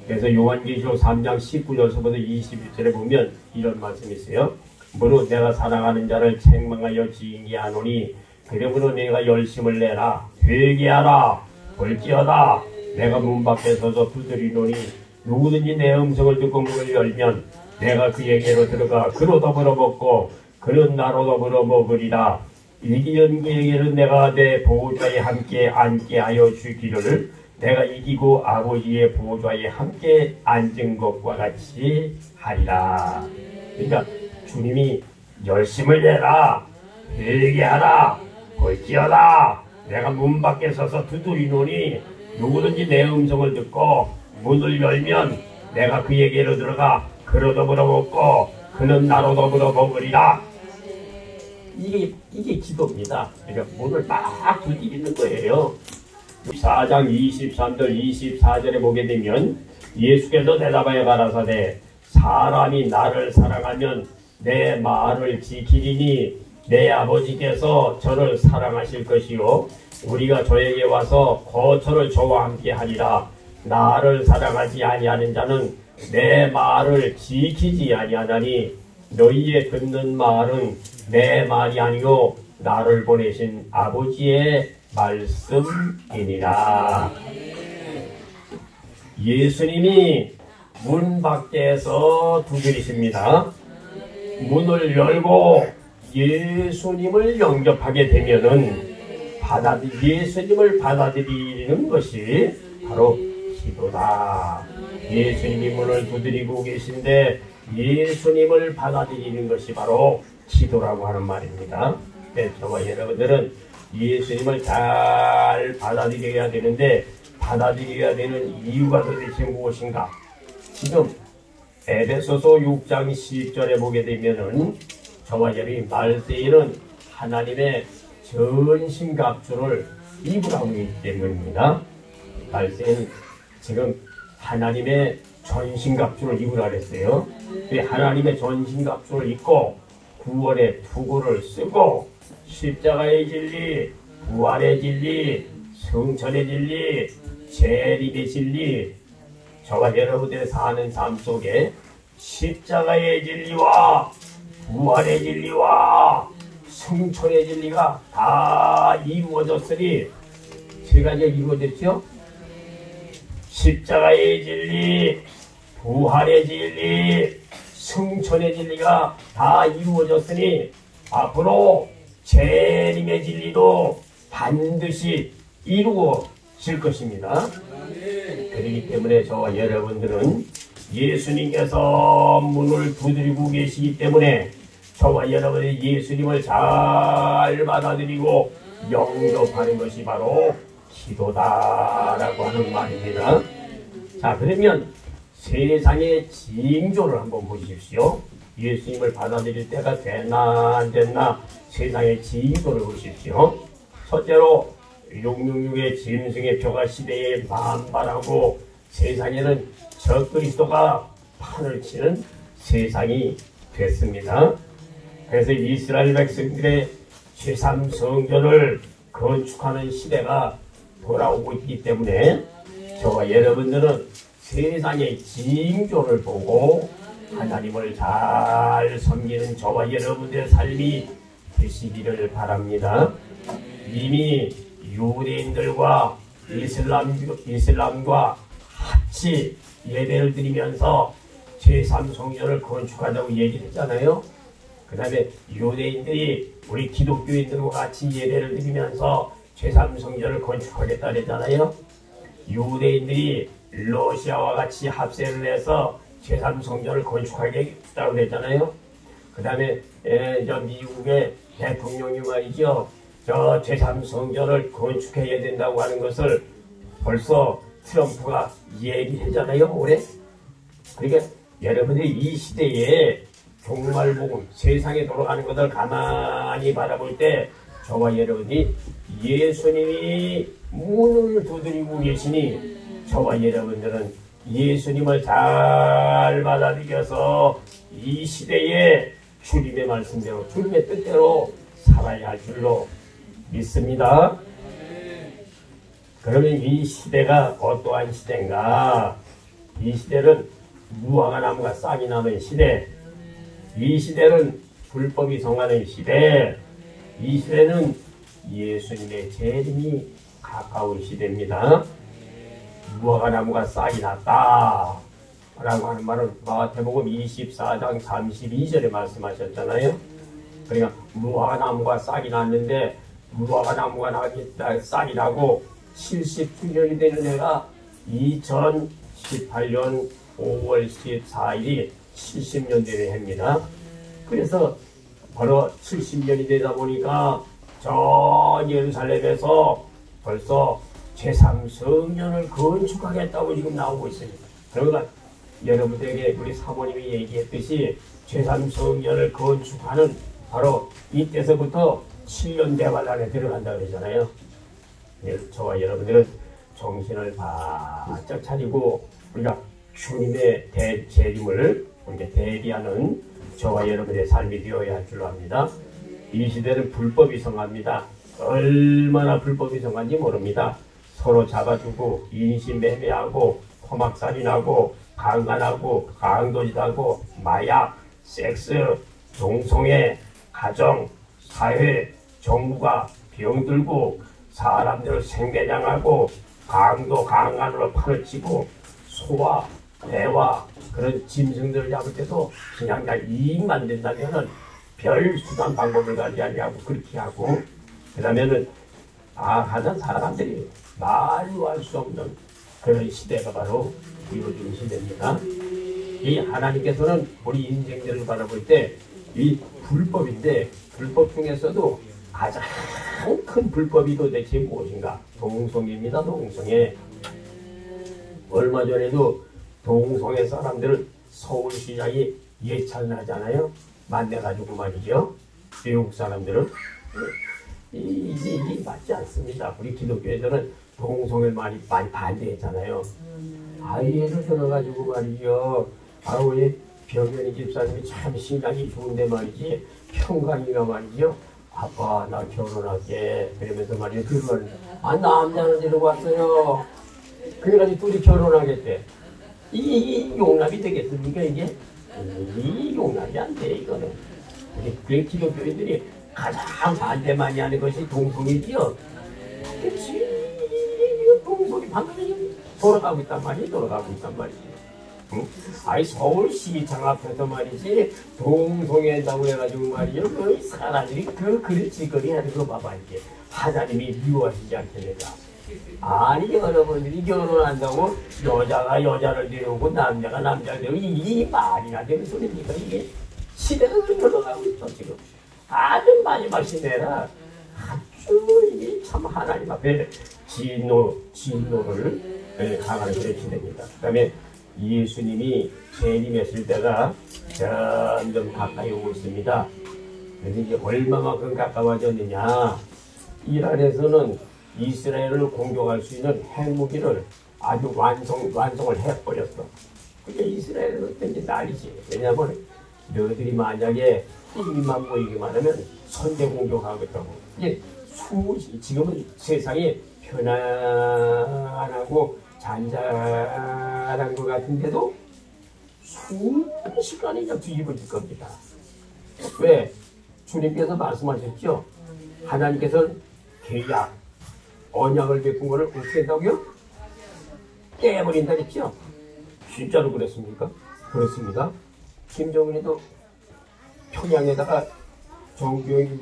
그래서 요한계시록 3장 19절부터 21절에 보면 이런 말씀이 있어요. 무릇 내가 사랑하는 자를 책망하여 징계하노니 그러므로 내가 열심을 내라. 회개하라. 볼지어다. 내가 문 밖에 서서 두드리노니 누구든지 내 음성을 듣고 문을 열면 내가 그에게로 들어가 그로 더불어 먹고 그는 나로 더불어 먹으리라. 이기는 그에게는 내가 내 보호자에 함께 앉게 하여 주기를 내가 이기고 아버지의 보호자에 함께 앉은 것과 같이 하리라. 그러니까 주님이 열심을 내라. 회개하라. 볼지어다. 내가 문 밖에 서서 두드리노니 누구든지 내 음성을 듣고 문을 열면 내가 그에게로 들어가 그로 더불어 먹고 그는 나로 더불어 먹으리라. 이게 기도입니다. 그러니까 문을 막 두드리는 거예요. 4장 23절 24절에 보게 되면 예수께서 대답하여 가라사대 사람이 나를 사랑하면 내 말을 지키리니 내 아버지께서 저를 사랑하실 것이요 우리가 저에게 와서 거처를 저와 함께 하리라. 나를 사랑하지 아니하는 자는 내 말을 지키지 아니하나니 너희의 듣는 말은 내 말이 아니요 나를 보내신 아버지의 말씀이니라. 예수님이 문 밖에서 두드리십니다. 문을 열고 예수님을 영접하게 되면은 예수님을 받아들이는 것이 바로 기도다. 예수님이 문을 두드리고 계신데 예수님을 받아들이는 것이 바로 기도라고 하는 말입니다. 저와 여러분들은 예수님을 잘 받아들여야 되는데 받아들여야 되는 이유가 도대체 무엇인가? 지금 에베소서 6장 10절에 보게 되면은 저와 여러분이 말세에는 하나님의 전신갑주를 입으라고 하기 때문입니다. 말세에는 지금 하나님의 전신갑주를 입으라 그랬어요. 하나님의 전신갑주를 입고 구원의 투구를 쓰고 십자가의 진리, 부활의 진리, 성천의 진리, 재림의 진리, 저와 여러분들의 사는 삶 속에 십자가의 진리와 부활의 진리와 성천의 진리가 다 이루어졌으니 세 가지가 이루어졌죠? 십자가의 진리, 부활의 진리, 성천의 진리가 다 이루어졌으니 앞으로 재림의 진리도 반드시 것입니다. 그렇기 때문에 저와 여러분들은 예수님께서 문을 두드리고 계시기 때문에 저와 여러분이 예수님을 잘 받아들이고 영접하는 것이 바로 기도다라고 하는 말입니다. 자, 그러면 세상의 징조를 한번 보십시오. 예수님을 받아들일 때가 됐나 안 됐나 세상의 징조를 보십시오. 첫째로 666의 짐승의 표가 시대에 만발하고 세상에는 적그리스도가 판을 치는 세상이 됐습니다. 그래서 이스라엘 백성들의 제3성전을 건축하는 시대가 돌아오고 있기 때문에 저와 여러분들은 세상의 징조를 보고 하나님을 잘 섬기는 저와 여러분들의 삶이 되시기를 바랍니다. 이미 유대인들과 이슬람과 같이 예배를 드리면서 제3성전을 건축하자고 얘기했잖아요. 그 다음에 유대인들이 우리 기독교인들과 같이 예배를 드리면서 제3성전을 건축하겠다 그랬잖아요. 유대인들이 러시아와 같이 합세를 해서 제3성전을 건축하겠다고 그랬잖아요. 그 다음에 저 미국의 대통령이 말이죠. 저 제3성전을 건축해야 된다고 하는 것을 벌써 트럼프가 얘기했잖아요. 올해. 그러니까 여러분들이 이 시대에 종말복음, 세상에 돌아가는 것을 가만히 바라볼 때 저와 여러분이 예수님이 문을 두드리고 계시니 저와 여러분들은 예수님을 잘 받아들여서 이 시대에 주님의 말씀대로 주님의 뜻대로 살아야 할 줄로 믿습니다. 그러면 이 시대가 어떠한 시대인가? 이 시대는 무화과 나무가 싹이 나는 시대, 이 시대는 불법이 성하는 시대, 이 시대는 예수님의 재림이 가까운 시대입니다. 무화과 나무가 싹이 났다 라고 하는 말은 마태복음 24장 32절에 말씀하셨잖아요. 그러니까 무화과 나무가 싹이 났는데 무화과 나무가 싹이 나고 70주년이 되는 해가 2018년 5월 14일이 70년 되는 해입니다. 그래서 바로 70년이 되다 보니까 저 예루살렘에서 벌써 제3성전을 건축하겠다고 지금 나오고 있습니다. 그러니까 여러분들에게 우리 사모님이 얘기했듯이 제3성전을 건축하는 바로 이때서부터 7년 대관란에 들어간다 그러잖아요. 저와 여러분들은 정신을 바짝 차리고 우리가 주님의 재림을 우리가 대비하는 저와 여러분의 삶이 되어야 할 줄로 압니다. 이 시대는 불법이 성합니다. 얼마나 불법이 성한지 모릅니다. 서로 잡아주고 인신매매하고 토막살인하고 강간하고 강도짓하고 마약, 섹스, 동성애, 가정, 사회, 정부가 병들고 사람들을 생계장하고 강도 강간으로 판을 치고 소와 배와 그런 짐승들을 잡을 때도 그냥 이익만 된다면은 별 수단 방법을 가지 않냐고 그렇게 하고 그 다음에는 하던 사람들이 말로 할 수 없는 그런 시대가 바로 이루어진 시대입니다. 이 하나님께서는 우리 인생들을 바라볼 때 이 불법인데 불법 중에서도 가장 큰 불법이 도대체 무엇인가? 동성애입니다. 동성애. 얼마 전에도 동성애 사람들은 서울시장이 예찬을 하잖아요. 만나가지고 말이죠. 외국 사람들은 이게 맞지 않습니다. 우리 기독교에서는 동성애를 많이 반대했잖아요. 예를 들어가지고 말이죠. 우리 병현이 집사님이 참 신앙이 좋은데 말이지. 평강이가 말이죠. 아빠 나 결혼할게. 그러면서 말이죠. 그걸 남자는 데리고 왔어요. 그래가지고 둘이 결혼하겠대. 이 용납이 되겠습니까 이게? 이 용납이 안 돼 이거는. 그래 기독교인들이 가장 반대 많이 하는 것이 동성애지요. 그치? 동성애 방금 돌아가고 있단 말이지. 돌아가고 있단 말이지. 응? 서울시청 앞에서 말이지 동성애한다고 해가지고 말이죠. 그 사람들이 그 그릇지거리 하는 거 봐봐 이게 하나님이 미워하시지 않겠는가. 아니 여러분들이 결혼한다고 여자가 여자를 데려오고 남자가 남자를 데려오고 이게 말이나 되는 소리입니까? 이게 시대가 흘러가고 있어 지금. 아주 마지막 시대라 아주 이게 참 하나님 앞에 진노를 강하는 그런 시대입니다. 그 다음에 예수님이 재림했을 때가 점점 가까이 오고 있습니다. 그래서 이제 얼마만큼 가까워졌느냐. 이란에서는 이스라엘을 공격할 수 있는 핵무기를 아주 완성을 해버렸어. 그게 이스라엘은 이제 난리지. 왜냐하면 너희들이 만약에 1만 모이기만 하면 선제 공격하겠다고. 이게 지금은 세상이 편안하고 잔잔한 것 같은데도 순식간에 그냥 뒤집어질 겁니다. 왜? 주님께서 말씀하셨죠? 하나님께서는 계약, 언약을 베푼 것을 어떻게 한다고요? 깨버린다 했죠? 진짜로 그랬습니까? 그렇습니다. 김정은이도 평양에다가 정교육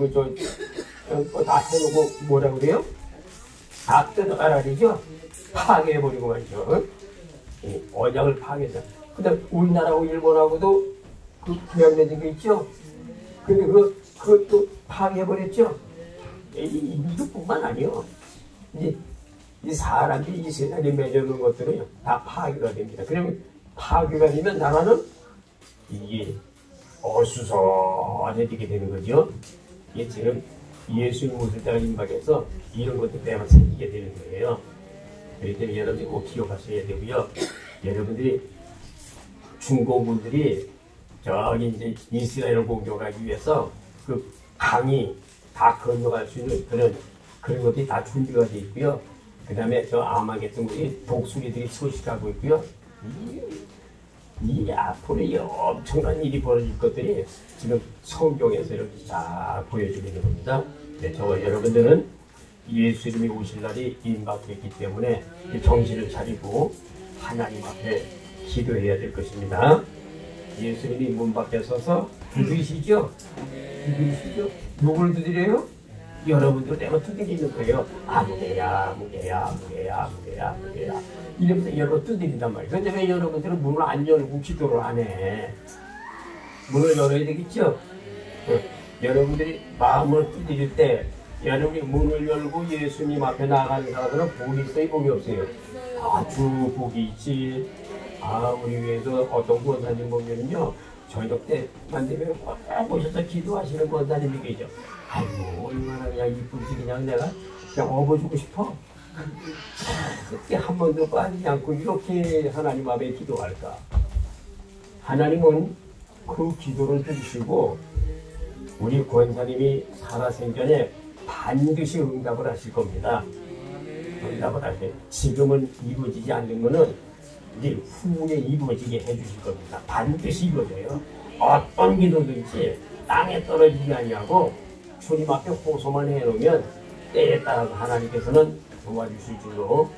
다 해놓고 뭐라 그래요? 다 뜯어가라 그러죠? 파괴해버리고 말이죠. 언약을 파괴해서. 근데 우리나라하고 일본하고도 그 계약 맺은 게 있죠? 근데 그것도 파괴해버렸죠? 이것뿐만 아니요. 이제 이 사람들이 이 세상에 맺어놓은 것들은 다 파괴가 됩니다. 그러면 파괴가 되면 나라는 이게 어수선해지게 되는 거죠. 이게 지금 예수님 오실 때가 임박해서 이런 것도 때문에 생기게 되는 거예요. 그렇기 때문에 여러분들이 꼭 기억하셔야 되고요. 여러분들이 중공군들이 저기 이제 이스라엘을 공격하기 위해서 그 강이 다 건너갈 수 있는 그런 것들이 다 준비가 되어 있고요. 그 다음에 저 아마겟돈들이 독수리들이 소식하고 있고요. 이 앞으로 이 엄청난 일이 벌어질 것들이 지금 성경에서 이렇게 쫙 보여주는 겁니다. 네, 저와 여러분들은 예수님이 오실 날이 임박했기 때문에 정신을 차리고 하나님 앞에 기도해야 될 것입니다. 예수님이 문 밖에 서서 두드리시죠? 두드리시죠? 누굴 두드려요? 여러분들 때문에 두드리는 거예요. 아무개야, 무개야, 무개야, 무개야, 무개야. 이러면서 여러분 두드린단 말이에요. 근데 왜 여러분들은 문을 안 열고 기도를 안 해? 문을 열어야 되겠죠? 여러분들이 마음을 두드릴 때 여러분이 문을 열고 예수님 앞에 나가는 사람들은 복이 있어요, 복이 없어요? 아주 복이 있지. 우리 위해서 어떤 권사님 보면요, 저녁 때만 되면 꼭 오셔서 기도하시는 권사님이 계죠. 아이고, 얼마나 그냥 이쁜지 그냥 내가 그냥 업어주고 싶어. 그때 한 번도 빠지지 않고 이렇게 하나님 앞에 기도할까. 하나님은 그 기도를 들으시고 우리 권사님이 살아생전에 반드시 응답을 하실 겁니다. 응답을 하실. 지금은 이루어지지 않는 거는 이제 후에 이루어지게 해주실 겁니다. 반드시 이루어져요. 어떤 기도든지 땅에 떨어지지 아니하고 주님 앞에 호소만 해놓으면 때에 따라서 하나님께서는 도와주실 줄로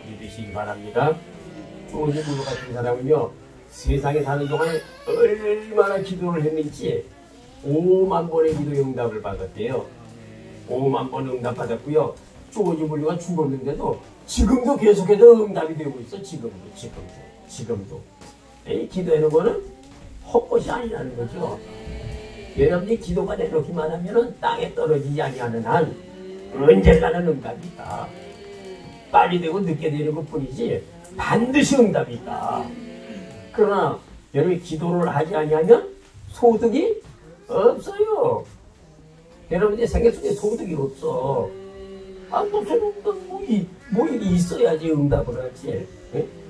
믿으시기 바랍니다. 조지 물로 같은 사람은요, 세상에 사는 동안에 얼마나 기도를 했는지 5만 번의 기도 응답을 받았대요. 5만 번 응답 받았고요. 조지 물류가 죽었는데도 지금도 계속해서 응답이 되고 있어. 지금도. 이 기도하는 거는 헛것이 아니라는 거죠. 여러분이 기도가 내놓기만 하면은 땅에 떨어지지 아니하는 한 언젠가는 응답이 있다. 빨리 되고 늦게 되는 것 뿐이지 반드시 응답이 있다. 그러나 여러분이 기도를 하지 아니하면 소득이 없어요. 여러분의 생애 속에 소득이 없어. 뭐 이게 있어야지 응답을 하지.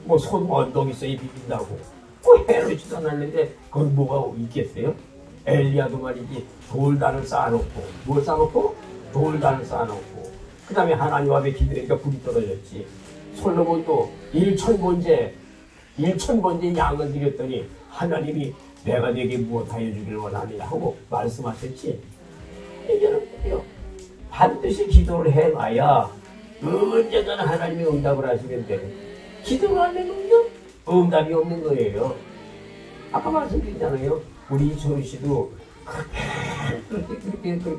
뭐 손 언덕 있어야 비빈다고. 뭐 해놓지도 않았는데 거기 뭐가 있겠어요? 엘리야도 말이지 돌단을 쌓아놓고 뭘 쌓아놓고? 돌단을 쌓아놓고 그 다음에 하나님 앞에 기도하니까 불이 떨어졌지. 솔로몬도 1000번째 양을 드렸더니 하나님이 내가 네게 무엇하여 주기를 원하느냐 하고 말씀하셨지. 여러분들요, 반드시 기도를 해봐야 언젠가는 하나님이 응답을 하시는데 기도를 안 해놓으면 응답이 없는 거예요. 아까 말씀드렸잖아요. 우리 이철우 씨도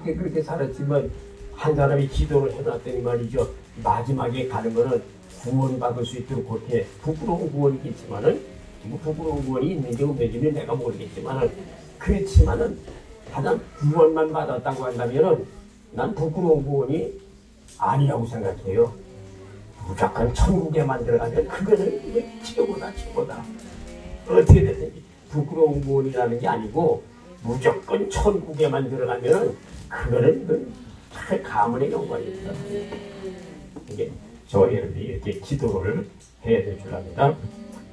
그렇게 살았지만 한 사람이 기도를 해놨더니 말이죠. 마지막에 가는 거는 구원받을 수 있도록 그렇게 부끄러운 구원이겠지만은, 뭐 부끄러운 구원이 있는지 없는지는 내가 모르겠지만은, 그렇지만은 가장 구원만 받았다고 한다면은 난 부끄러운 구원이 아니라고 생각해요. 무조건 천국에만 들어가면 그거는 최고다. 어떻게 됐든지 부끄러운 구원이라는 게 아니고 무조건 천국에만 들어가면 그거는 참 가문의 영광입니다. 이게 저희는 이렇게 기도를 해야 될 줄 압니다.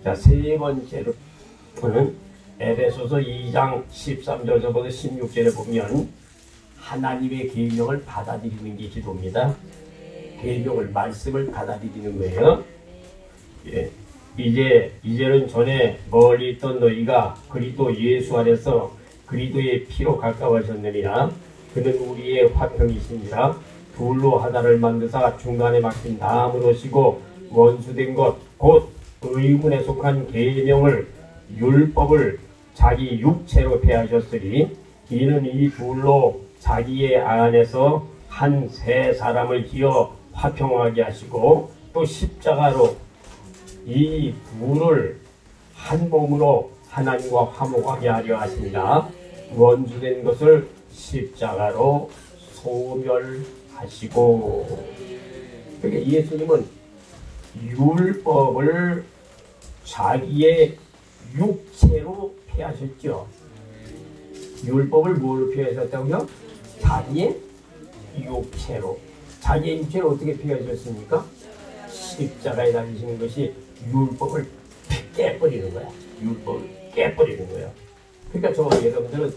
자, 세 번째로는 에베소서 2장 13절부터 16절에 보면 하나님의 계명을 받아들이는 게 기도입니다. 계명을, 말씀을 받아들이는 거예요. 예. 이제는 전에 멀리 있던 너희가 그리스도 예수 안에서 그리스도의 피로 가까워졌느니라. 그는 우리의 화평이시니라. 둘로 하나를 만드사 중간에 막힌 나무로 시고 원수된 것 곧 의문에 속한 계명을 율법을 자기 육체로 폐하셨으니 이는 이 둘로 자기의 안에서 한 세 사람을 지어 화평하게 하시고 또 십자가로 이 둘을 한 몸으로 하나님과 화목하게 하려 하십니다. 원수된 것을 십자가로 소멸하시고. 그러니까 예수님은 율법을 자기의 육체로 폐하셨죠. 율법을 뭘로 폐하셨다고요? 자기의 육체로. 자기의 육체를 어떻게 폐하셨습니까? 십자가에 달리시는 것이 율법을 깨버리는 거야. 율법을 깨버리는 거야. 그러니까 저 여러분들은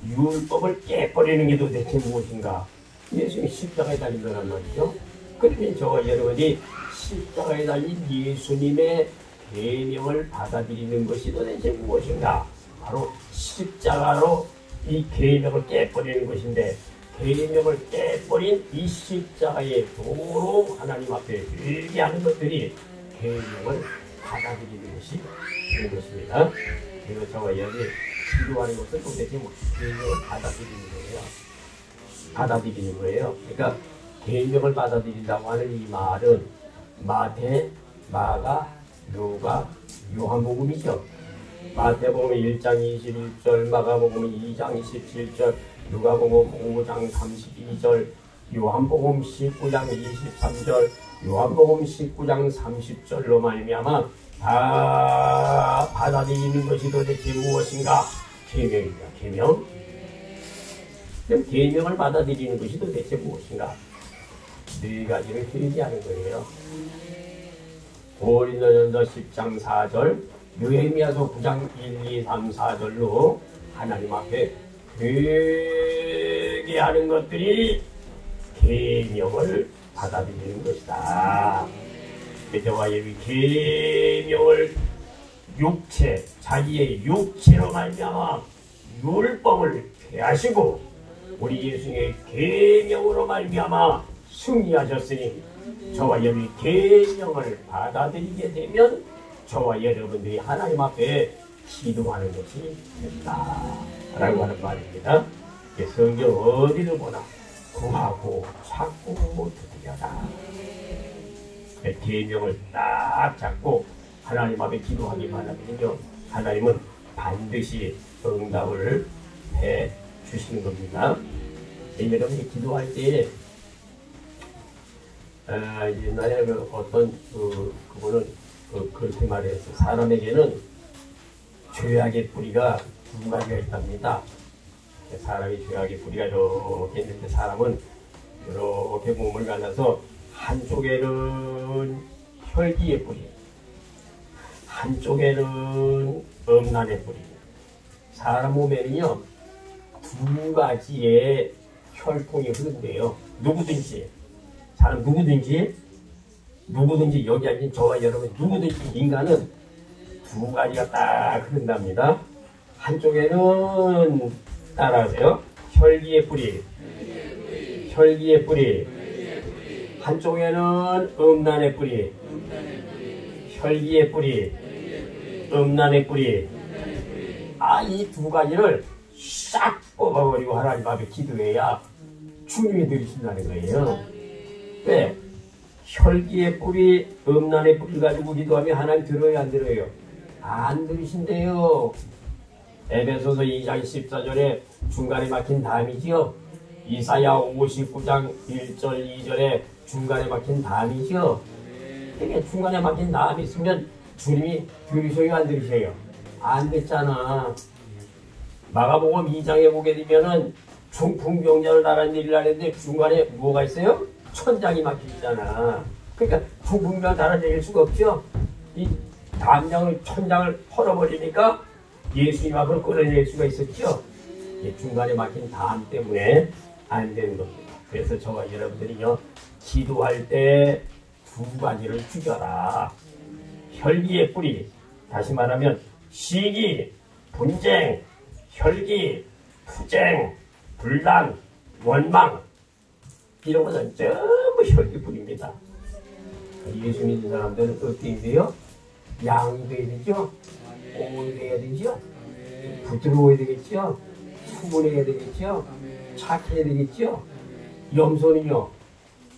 율법을 깨버리는 게 도대체 무엇인가? 예수님이 십자가에 달린 거란 말이죠. 그러면 저 여러분이 십자가에 달린 예수님의 계명을 받아들이는 것이 도대체 무엇인가? 바로 십자가로 이 계명을 깨버리는 것인데, 계명을 깨버린 이 십자가의 도로 하나님 앞에 들게 하는 것들이 계명을 받아들이는 것이 되는 것입니다. 그래서 저와 여러분이 기도하는 것은 도대체 계명을 받아들이는 거예요. 받아들이는 거예요. 그러니까 계명을 받아들인다고 하는 이 말은 마태, 마가, 누가, 요한복음이죠. 마태복음 1장 21절, 마가복음 2장 17절, 누가복음 5장 32절, 요한복음 19장 23절, 요한복음 19장 30절로 말미암아 다 받아들이는 것이 도대체 무엇인가? 계명입니다. 계명. 그럼 계명을 받아들이는 것이 도대체 무엇인가? 네 가지를 회개하는 거예요. 고린도전서 10장 4절, 느헤미야서 9장 1, 2, 3, 4절로 하나님 앞에 회개하는 것들이 계명을 받아들이는 것이다. 저와 여기 계명을 육체, 자기의 육체로 말미암아 율법을 폐하시고 우리 예수님의 계명으로 말미암아 승리하셨으니 저와 여러분이 계명을 받아들이게 되면 저와 여러분들이 하나님 앞에 기도하는 것이 된다 라고 하는 말입니다. 성경 어디를 보나 구하고 찾고 드리려라. 계명을 딱 잡고 하나님 앞에 기도하기만 하면요, 하나님은 반드시 응답을 해 주시는 겁니다. 여러분이 기도할 때 옛날에 어떤 그분은 그렇게 말했어요. 사람에게는 죄악의 뿌리가 두 가지가 있답니다. 사람이 죄악의 뿌리가 이렇게 있는데 사람은 이렇게 몸을 갈라서 한쪽에는 혈기의 뿌리, 한쪽에는 음란의 뿌리. 사람 몸에는요 두 가지의 혈통이 흐른대요. 사람 누구든지 여기 앉은 저와 여러분 누구든지 인간은 두 가지가 딱 흐른답니다. 한쪽에는 따라하세요. 혈기의 뿌리. 한쪽에는 음란의 뿌리. 혈기의 뿌리. 음란의 뿌리. 이 두 가지를 싹 뽑아버리고 하나님 앞에 기도해야 주님이 들으신다는 거예요. 왜? 혈기의 뿌리, 음란의 뿌리 가지고 기도하면 하나님 들어요, 안 들어요? 안 들으신대요. 에베소서 2장 14절에 중간에 막힌 담이지요. 이사야 59장 1절 2절에 중간에 막힌 담이지요. 이게 중간에 막힌 담이 있으면 주님이 들으셔요, 안 들으셔요? 안 됐잖아. 마가복음 2장에 보게 되면은 중풍병자를 달아내리려 했는데 중간에 뭐가 있어요? 천장이 막히잖아. 그러니까 중풍병을 달아내릴 수가 없죠. 이 담장을 천장을 헐어버리니까 예수님 앞으로 끌어낼 수가 있었죠. 중간에 막힌 담 때문에 안 되는 겁니다. 그래서 저와 여러분들이요, 기도할 때 두 가지를 죽여라. 혈기의 뿌리, 다시 말하면 시기, 분쟁, 혈기, 투쟁, 불난, 원망, 이런 것은 전부 혈기 뿌리입니다. 예수 믿는 사람들은 어떻게 돼요? 양이 돼야 되죠? 옹이 돼야 되죠? 부드러워야 되겠죠? 수분해야 되겠죠? 착해야 되겠죠? 염소는요,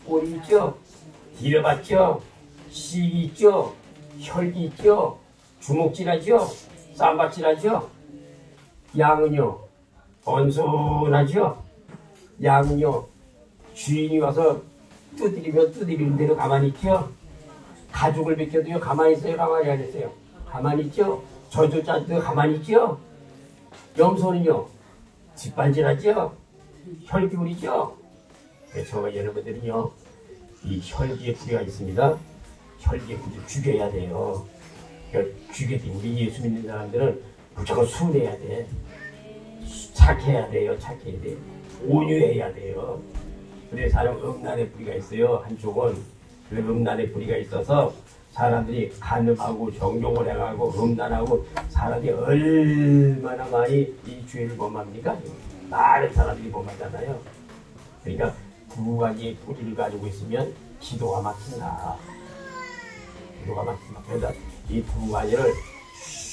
꼴이 있죠? 길어봤죠? 씨 있죠? 혈기 있죠? 주먹질하죠? 쌈박질하죠? 양은요, 온순하죠? 양은요, 주인이 와서 두드리면 두드리는 대로 가만히 있죠? 가죽을 벗겨도요, 가만히 있어요, 가만히 안 있어요? 가만히 있죠? 저주 짜도 가만히 있죠? 염소는요, 짓밟질하죠? 혈기 부리죠? 저와 여러분들은요, 이 혈기의 뿌리가 있습니다. 혈기의 뿌리를 죽여야 돼요. 죽여야 돼. 우리 예수 믿는 사람들은 무조건 순해야 돼. 착해야 돼요. 착해야 돼요. 온유해야 돼요. 그래서 사람 음란의 뿌리가 있어요. 한쪽은 그 음란의 뿌리가 있어서 사람들이 간음하고 정욕을 행하고 음란하고 사람이 얼마나 많이 이 죄를 범합니까? 많은 사람들이 범하잖아요. 그러니까 두 가지의 뿌리를 가지고 있으면 기도가 막힌다. 기도가 막힌다. 그래서 이 두 가지를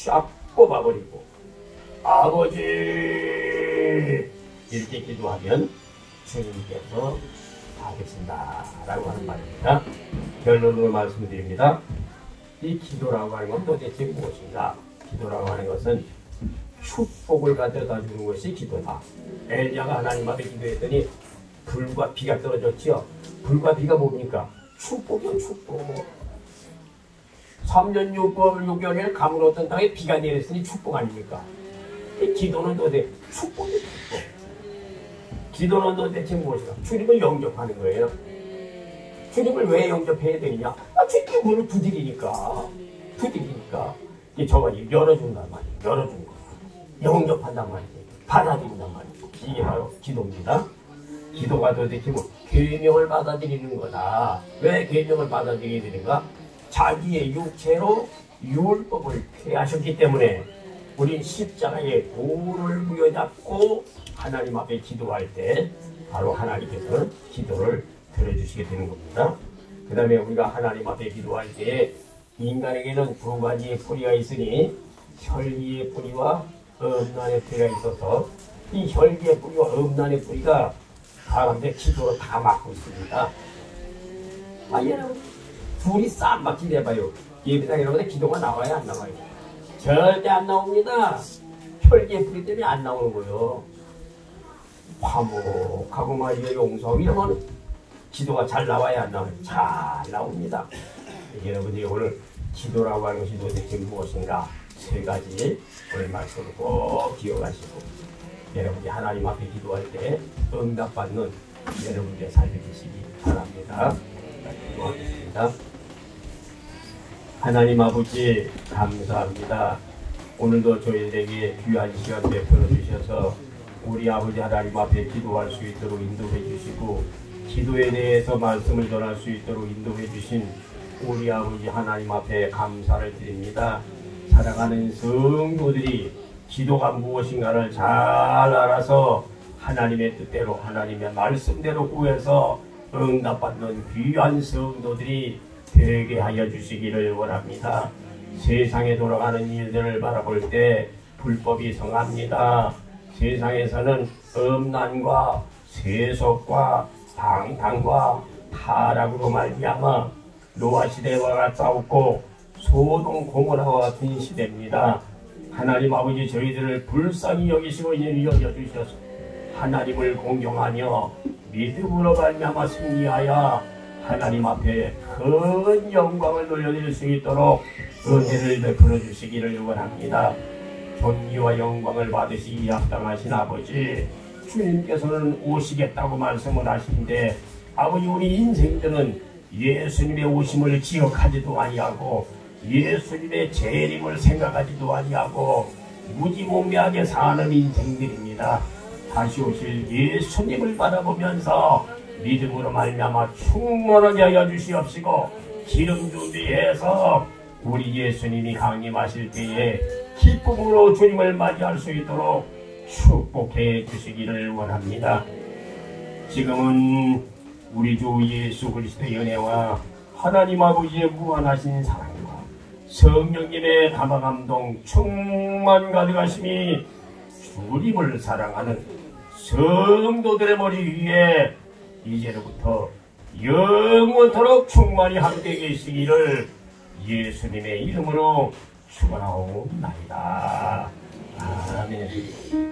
샥 뽑아버리고 아버지 이렇게 기도하면 주님께서 받으신다 라고 하는 말입니다. 결론으로 말씀드립니다. 이 기도라고 하는 건 도대체 무엇인가? 기도라고 하는 것은 축복을 가져다 주는 것이 기도다. 엘리야가 하나님 앞에 기도했더니 불과 비가 떨어졌죠. 불과 비가 뭡니까? 축복이요, 축복. 3년 6개월 가물었던 땅에 비가 내렸으니 축복 아닙니까? 이 기도는 도대체 축복이에요, 축복. 기도는 도대체 무엇인가? 주님을 영접하는 거예요. 주님을 왜 영접해야 되느냐? 주님이 문을 두드리니까. 저가 열어준단 말이에요. 열어준 거. 영접한단 말이에요. 받아들인단 말이에요. 이게 바로 기도입니다. 기도가 도대체 뭐 계명을 받아들이는 거다. 왜 계명을 받아들여야 되는가? 자기의 육체로 율법을 폐하셨기 때문에 우린 십자가의 도를 부여잡고 하나님 앞에 기도할 때 바로 하나님께서는 기도를 들어주시게 되는 겁니다. 그 다음에 우리가 하나님 앞에 기도할 때 인간에게는 두 가지의 뿌리가 있으니 혈기의 뿌리와 음란의 뿌리가 있어서 이 혈기의 뿌리와 음란의 뿌리가 가운데 기도로 다 막고 있습니다. 여러분 둘이 쌈박질 해봐요. 예배당에 여러분들 기도가 나와요, 안 나와요? 절대 안 나옵니다. 혈기의 뿌리 때문에 안 나오는 거예요. 화목하고 말이에요, 용서하고 이러면 기도가 잘 나와야 안 나와요? 잘 나옵니다. 여러분들이 오늘 기도라고 하는 것이 도대체 무엇인가? 세 가지 오늘 말씀을 꼭 기억하시고 여러분이 하나님 앞에 기도할 때 응답받는 여러분들의 삶이 되시기 바랍니다. 기도하겠습니다. 하나님 아버지 감사합니다. 오늘도 저희들에게 귀한 시간 베풀어 주셔서 우리 아버지 하나님 앞에 기도할 수 있도록 인도해 주시고 기도에 대해서 말씀을 전할 수 있도록 인도해 주신 우리 아버지 하나님 앞에 감사를 드립니다. 사랑하는 성도들이 기도가 무엇인가를 잘 알아서 하나님의 뜻대로 하나님의 말씀대로 구해서 응답받는 귀한 성도들이 되게 하여 주시기를 원합니다. 세상에 돌아가는 일들을 바라볼 때 불법이 성합니다. 세상에서는 음란과 세속과 방탕과 타락으로 말미암아 노아 시대와 싸웠고 소동 고모라와 같은 시대입니다. 하나님 아버지 저희들을 불쌍히 여기시고 이를 여겨주셔서 하나님을 공경하며 믿음으로 말미암아 승리하여 하나님 앞에 큰 영광을 돌려드릴 수 있도록 은혜를 베풀어 주시기를 원합니다. 존귀와 영광을 받으시기 합당하신 아버지, 주님께서는 오시겠다고 말씀을 하시는데 아버지, 우리 인생들은 예수님의 오심을 기억하지도 아니하고 예수님의 재림을 생각하지도 아니하고 무지몽매하게 사는 인생들입니다. 다시 오실 예수님을 바라보면서 믿음으로 말미암아 충만하게 하여 주시옵시고, 기름 준비해서 우리 예수님이 강림하실 때에 기쁨으로 주님을 맞이할 수 있도록 축복해 주시기를 원합니다. 지금은 우리 주 예수 그리스도의 은혜와 하나님 아버지의 무한하신 사랑과 성령님의 감화감동 충만 가득하심이 주님을 사랑하는 성도들의 머리 위에 이제로부터 영원토록 충만히 함께 계시기를 예수님의 이름으로 축원하옵나이다. 아멘.